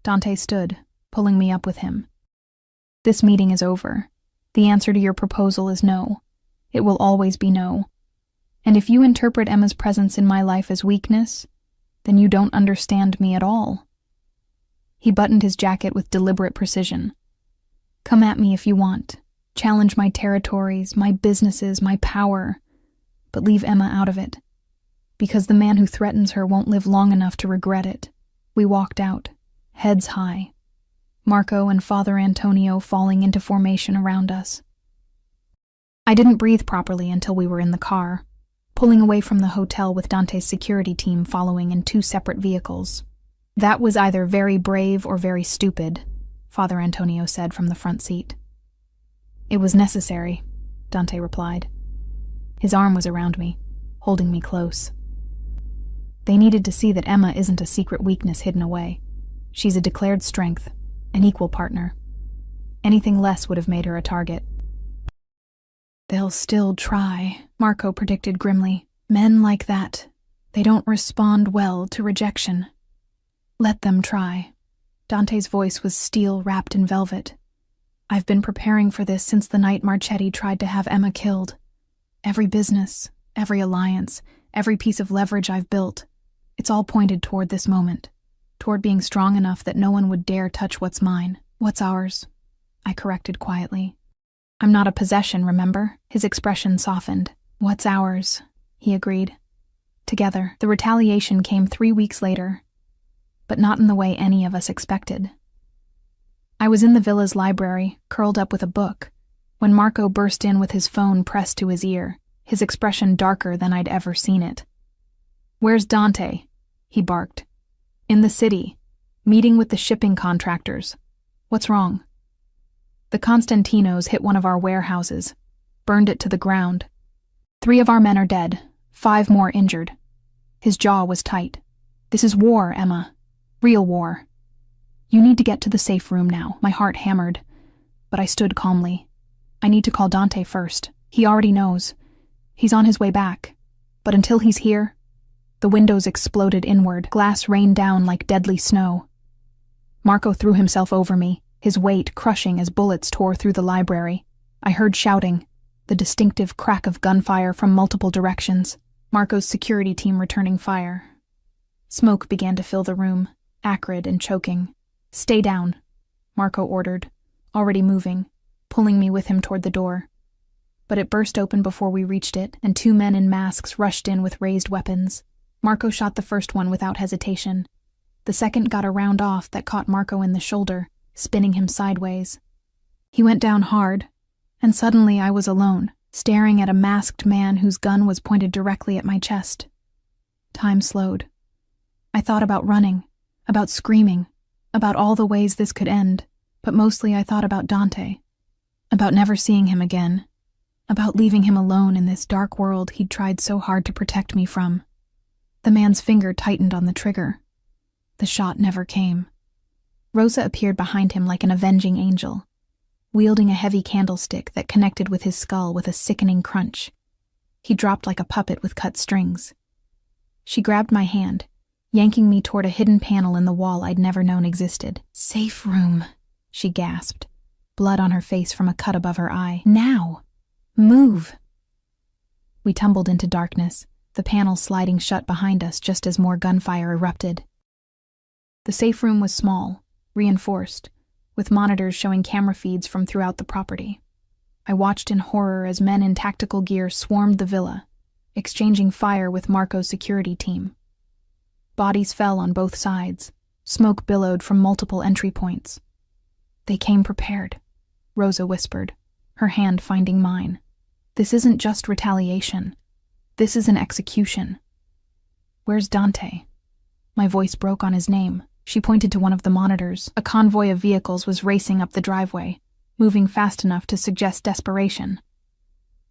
Speaker 1: Dante stood, pulling me up with him. This meeting is over. The answer to your proposal is no. It will always be no. And if you interpret Emma's presence in my life as weakness, then you don't understand me at all. He buttoned his jacket with deliberate precision. Come at me if you want. Challenge my territories, my businesses, my power. But leave Emma out of it. Because the man who threatens her won't live long enough to regret it. We walked out, heads high. Marco and Father Antonio falling into formation around us. I didn't breathe properly until we were in the car, pulling away from the hotel with Dante's security team following in 2 separate vehicles. That was either very brave or very stupid, Father Antonio said from the front seat. It was necessary, Dante replied. His arm was around me, holding me close. They needed to see that Emma isn't a secret weakness hidden away. She's a declared strength, an equal partner. Anything less would have made her a target. They'll still try, Marco predicted grimly. Men like that, they don't respond well to rejection. Let them try. Dante's voice was steel wrapped in velvet. I've been preparing for this since the night Marchetti tried to have Emma killed. Every business, every alliance, every piece of leverage I've built, it's all pointed toward this moment, toward being strong enough that no one would dare touch what's mine. What's ours? I corrected quietly. I'm not a possession, remember? His expression softened. What's ours? He agreed. Together. The retaliation came 3 weeks later, but not in the way any of us expected. I was in the villa's library, curled up with a book, when Marco burst in with his phone pressed to his ear, his expression darker than I'd ever seen it. Where's Dante? He barked. In the city, meeting with the shipping contractors. What's wrong? The Constantinos hit one of our warehouses, burned it to the ground. 3 of our men are dead, 5 more injured. His jaw was tight. This is war, Emma. Real war. You need to get to the safe room now. My heart hammered, but I stood calmly. I need to call Dante first. He already knows. He's on his way back. But until he's here, the windows exploded inward. Glass rained down like deadly snow. Marco threw himself over me, his weight crushing as bullets tore through the library. I heard shouting. the distinctive crack of gunfire from multiple directions. Marco's security team returning fire. Smoke began to fill the room, acrid and choking. "Stay down," Marco ordered, already moving, pulling me with him toward the door. But it burst open before we reached it, and 2 men in masks rushed in with raised weapons. Marco shot the first one without hesitation. The second got a round off that caught Marco in the shoulder, spinning him sideways. He went down hard, and suddenly I was alone, staring at a masked man whose gun was pointed directly at my chest. Time slowed. I thought about running, about screaming, about all the ways this could end, but mostly I thought about Dante, about never seeing him again, about leaving him alone in this dark world he'd tried so hard to protect me from. The man's finger tightened on the trigger. The shot never came. Rosa appeared behind him like an avenging angel, wielding a heavy candlestick that connected with his skull with a sickening crunch. He dropped like a puppet with cut strings. She grabbed my hand, yanking me toward a hidden panel in the wall I'd never known existed. "Safe room," she gasped, blood on her face from a cut above her eye. "Now! Move!" We tumbled into darkness, the panel sliding shut behind us just as more gunfire erupted. The safe room was small, reinforced, with monitors showing camera feeds from throughout the property. I watched in horror as men in tactical gear swarmed the villa, exchanging fire with Marco's security team. Bodies fell on both sides. Smoke billowed from multiple entry points. "They came prepared," Rosa whispered, her hand finding mine. "This isn't just retaliation. This is an execution." "Where's Dante?" My voice broke on his name. She pointed to one of the monitors. A convoy of vehicles was racing up the driveway, moving fast enough to suggest desperation.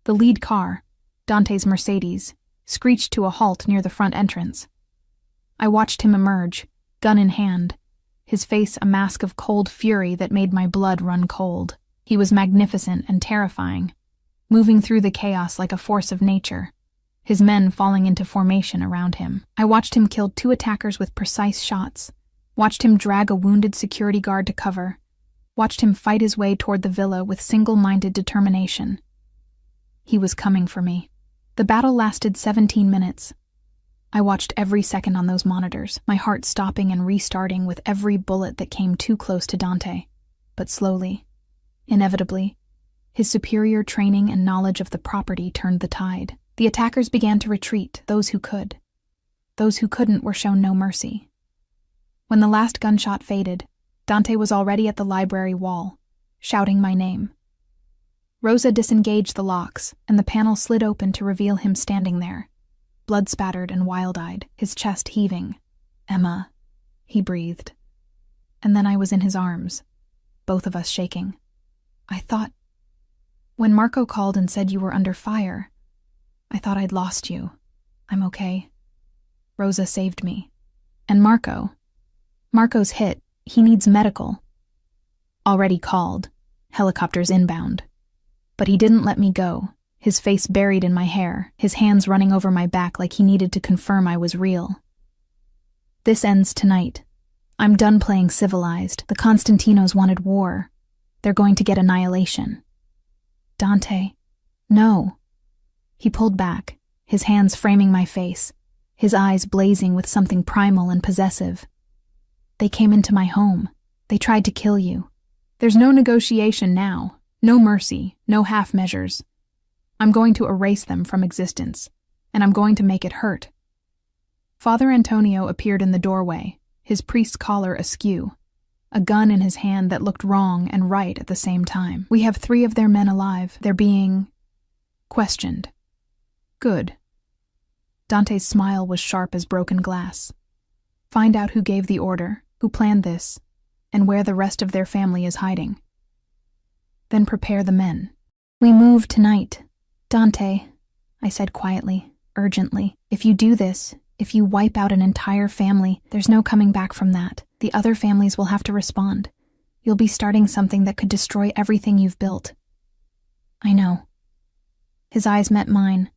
Speaker 1: The lead car, Dante's Mercedes, screeched to a halt near the front entrance. I watched him emerge, gun in hand, his face a mask of cold fury that made my blood run cold. He was magnificent and terrifying, moving through the chaos like a force of nature, his men falling into formation around him. I watched him kill 2 attackers with precise shots, watched him drag a wounded security guard to cover, watched him fight his way toward the villa with single-minded determination. He was coming for me. The battle lasted 17 minutes. I watched every second on those monitors, my heart stopping and restarting with every bullet that came too close to Dante. But slowly, inevitably, his superior training and knowledge of the property turned the tide. The attackers began to retreat, those who could. Those who couldn't were shown no mercy. When the last gunshot faded, Dante was already at the library wall, shouting my name. Rosa disengaged the locks, and the panel slid open to reveal him standing there, blood-spattered and wild-eyed, his chest heaving. "Emma," he breathed. And then I was in his arms, both of us shaking. I thought, when Marco called and said you were under fire, I thought I'd lost you. I'm okay. Rosa saved me. And Marco's hit. He needs medical. Already called. Helicopters inbound. But he didn't let me go, his face buried in my hair, his hands running over my back like he needed to confirm I was real. "This ends tonight. I'm done playing civilized. The Constantinos wanted war. They're going to get annihilation." "Dante, no." He pulled back, his hands framing my face, his eyes blazing with something primal and possessive. "They came into my home. They tried to kill you. There's no negotiation now, no mercy, no half measures. I'm going to erase them from existence, and I'm going to make it hurt." Father Antonio appeared in the doorway, his priest's collar askew, a gun in his hand that looked wrong and right at the same time. "We have 3 of their men alive. They're being questioned." "Good." Dante's smile was sharp as broken glass. "Find out who gave the order, who planned this, and where the rest of their family is hiding. Then prepare the men." "We move tonight. Dante," I said quietly, urgently. "If you do this, if you wipe out an entire family, there's no coming back from that. The other families will have to respond. You'll be starting something that could destroy everything you've built." "I know." His eyes met mine,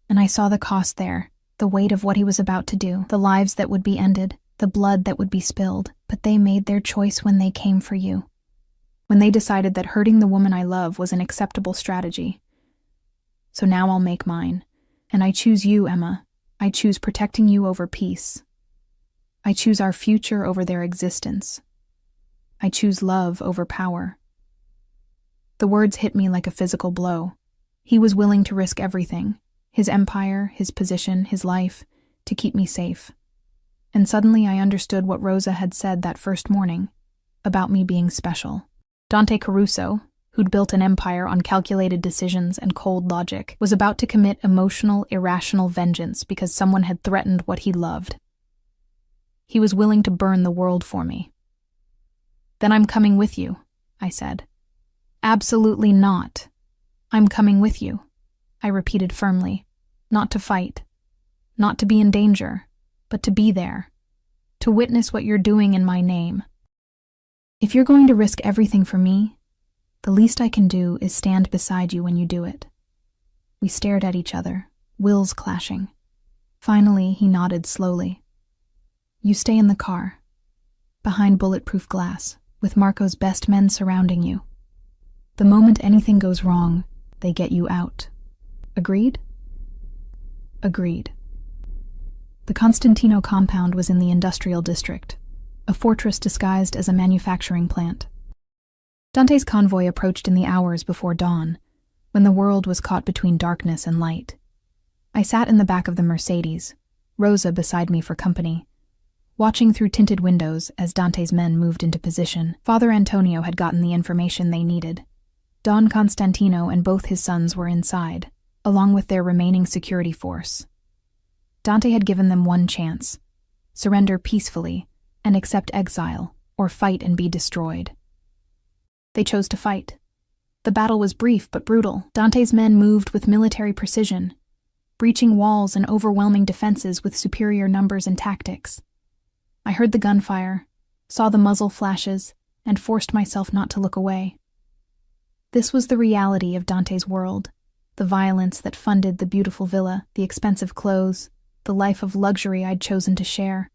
Speaker 1: and I saw the cost there, the weight of what he was about to do, the lives that would be ended, the blood that would be spilled. But they made their choice when they came for you. When they decided that hurting the woman I love was an acceptable strategy. So now I'll make mine. And I choose you, Emma. I choose protecting you over peace. I choose our future over their existence. I choose love over power. The words hit me like a physical blow. He was willing to risk everything, his empire, his position, his life, to keep me safe. And suddenly I understood what Rosa had said that first morning, about me being special. Dante Caruso, who'd built an empire on calculated decisions and cold logic, was about to commit emotional, irrational vengeance because someone had threatened what he loved. He was willing to burn the world for me. Then I'm coming with you, I said. Absolutely not. I'm coming with you, I repeated firmly. Not to fight. Not to be in danger, but to be there. To witness what you're doing in my name. If you're going to risk everything for me, the least I can do is stand beside you when you do it. We stared at each other, wills clashing. Finally, he nodded slowly. You stay in the car, behind bulletproof glass, with Marco's best men surrounding you. The moment anything goes wrong, they get you out. Agreed? Agreed. The Constantino compound was in the industrial district, a fortress disguised as a manufacturing plant. Dante's convoy approached in the hours before dawn, when the world was caught between darkness and light. I sat in the back of the Mercedes, Rosa beside me for company, watching through tinted windows as Dante's men moved into position. Father Antonio had gotten the information they needed. Don Constantino and both his sons were inside, along with their remaining security force. Dante had given them one chance: surrender peacefully and accept exile, or fight and be destroyed. They chose to fight. The battle was brief but brutal. Dante's men moved with military precision, breaching walls and overwhelming defenses with superior numbers and tactics. I heard the gunfire, saw the muzzle flashes, and forced myself not to look away. This was the reality of Dante's world, the violence that funded the beautiful villa, the expensive clothes, the life of luxury I'd chosen to share.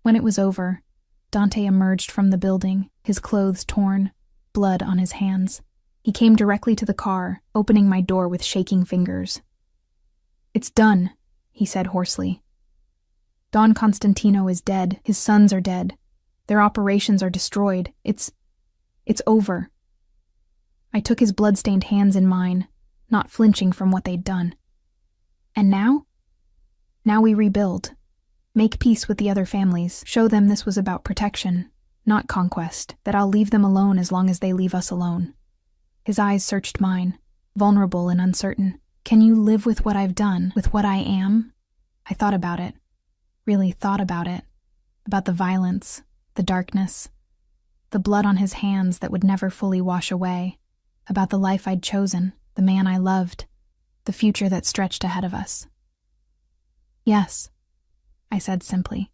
Speaker 1: When it was over, Dante emerged from the building, his clothes torn, blood on his hands. He came directly to the car, opening my door with shaking fingers. It's done, he said hoarsely. Don Constantino is dead. His sons are dead. Their operations are destroyed. It's over. I took his blood-stained hands in mine, not flinching from what they'd done. And now? Now we rebuild. Make peace with the other families. Show them this was about protection, not conquest, that I'll leave them alone as long as they leave us alone. His eyes searched mine, vulnerable and uncertain. Can you live with what I've done, with what I am? I thought about it. Really thought about it. About the violence, the darkness, the blood on his hands that would never fully wash away. About the life I'd chosen, the man I loved, the future that stretched ahead of us. Yes, I said simply.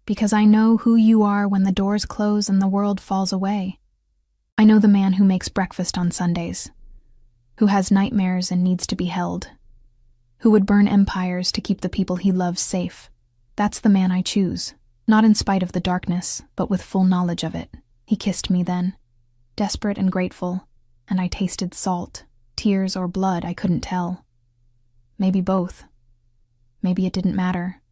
Speaker 1: Because I know who you are when the doors close and the world falls away. I know the man who makes breakfast on Sundays, who has nightmares and needs to be held, who would burn empires to keep the people he loves safe. That's the man I choose, not in spite of the darkness, but with full knowledge of it. He kissed me then, desperate and grateful, and I tasted salt, tears or blood, I couldn't tell. Maybe both. Maybe it didn't matter.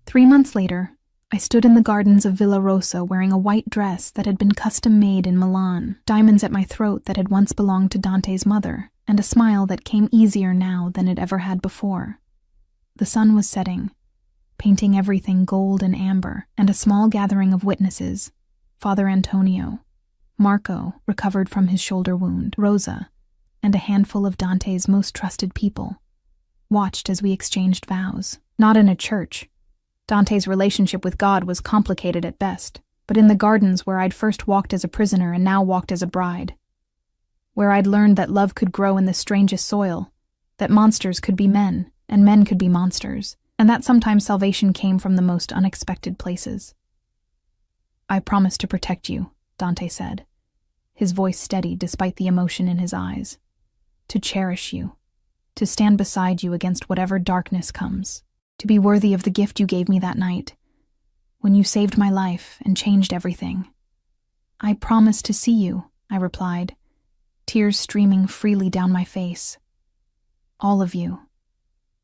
Speaker 1: 3 months later, I stood in the gardens of Villa Rosa wearing a white dress that had been custom-made in Milan, diamonds at my throat that had once belonged to Dante's mother, and a smile that came easier now than it ever had before. The sun was setting, painting everything gold and amber, and a small gathering of witnesses, Father Antonio, Marco, recovered from his shoulder wound, Rosa, and a handful of Dante's most trusted people, watched as we exchanged vows. Not in a church. Dante's relationship with God was complicated at best, but in the gardens where I'd first walked as a prisoner and now walked as a bride. Where I'd learned that love could grow in the strangest soil, that monsters could be men, and men could be monsters, and that sometimes salvation came from the most unexpected places. I promise to protect you, Dante said, his voice steady despite the emotion in his eyes. To cherish you, to stand beside you against whatever darkness comes, to be worthy of the gift you gave me that night, when you saved my life and changed everything. I promise to see you, I replied, tears streaming freely down my face. all of you.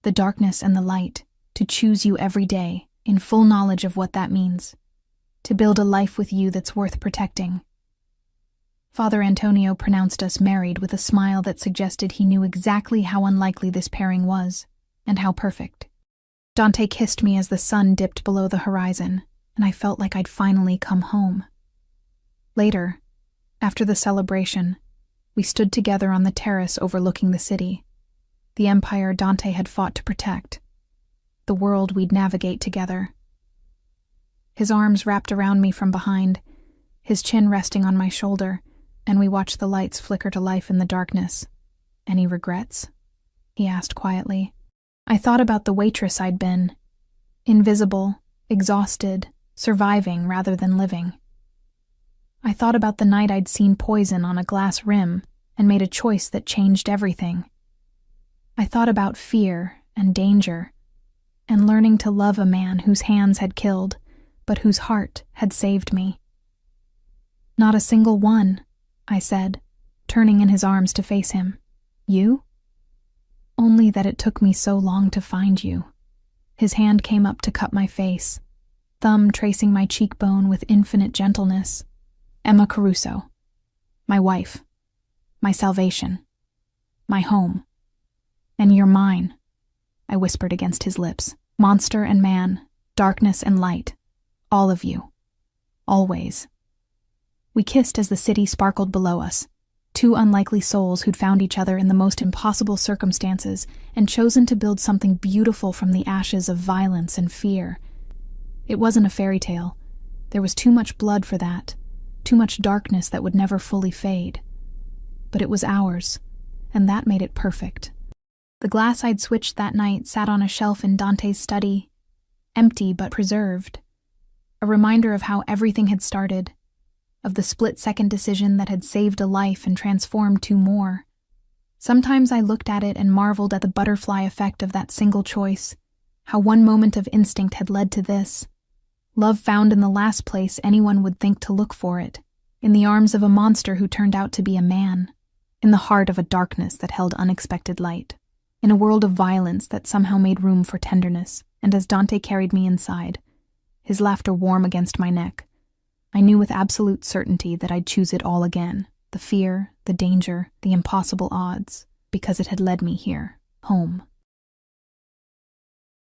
Speaker 1: The darkness and the light, to choose you every day, in full knowledge of what that means. To build a life with you that's worth protecting. Father Antonio pronounced us married with a smile that suggested he knew exactly how unlikely this pairing was, and how perfect. Dante kissed me as the sun dipped below the horizon, and I felt like I'd finally come home. Later, after the celebration, we stood together on the terrace overlooking the city, the empire Dante had fought to protect, the world we'd navigate together. His arms wrapped around me from behind, his chin resting on my shoulder, and we watched the lights flicker to life in the darkness. "Any regrets?" he asked quietly. I thought about the waitress I'd been. Invisible, exhausted, surviving rather than living. I thought about the night I'd seen poison on a glass rim and made a choice that changed everything. I thought about fear and danger, and learning to love a man whose hands had killed, but whose heart had saved me. "Not a single one," I said, turning in his arms to face him. "You?" "Only that it took me so long to find you." His hand came up to cup my face, thumb tracing my cheekbone with infinite gentleness. "Emma Caruso. My wife. My salvation. My home. And you're mine," I whispered against his lips. "Monster and man, darkness and light. All of you. Always." We kissed as the city sparkled below us. Two unlikely souls who'd found each other in the most impossible circumstances and chosen to build something beautiful from the ashes of violence and fear. It wasn't a fairy tale. There was too much blood for that, too much darkness that would never fully fade. But it was ours, and that made it perfect. The glass I'd switched that night sat on a shelf in Dante's study, empty but preserved. A reminder of how everything had started, of the split-second decision that had saved a life and transformed two more. Sometimes I looked at it and marveled at the butterfly effect of that single choice, how one moment of instinct had led to this. Love found in the last place anyone would think to look for it, in the arms of a monster who turned out to be a man, in the heart of a darkness that held unexpected light, in a world of violence that somehow made room for tenderness. And as Dante carried me inside, his laughter warm against my neck, I knew with absolute certainty that I'd choose it all again, the fear, the danger, the impossible odds, because it had led me here, home.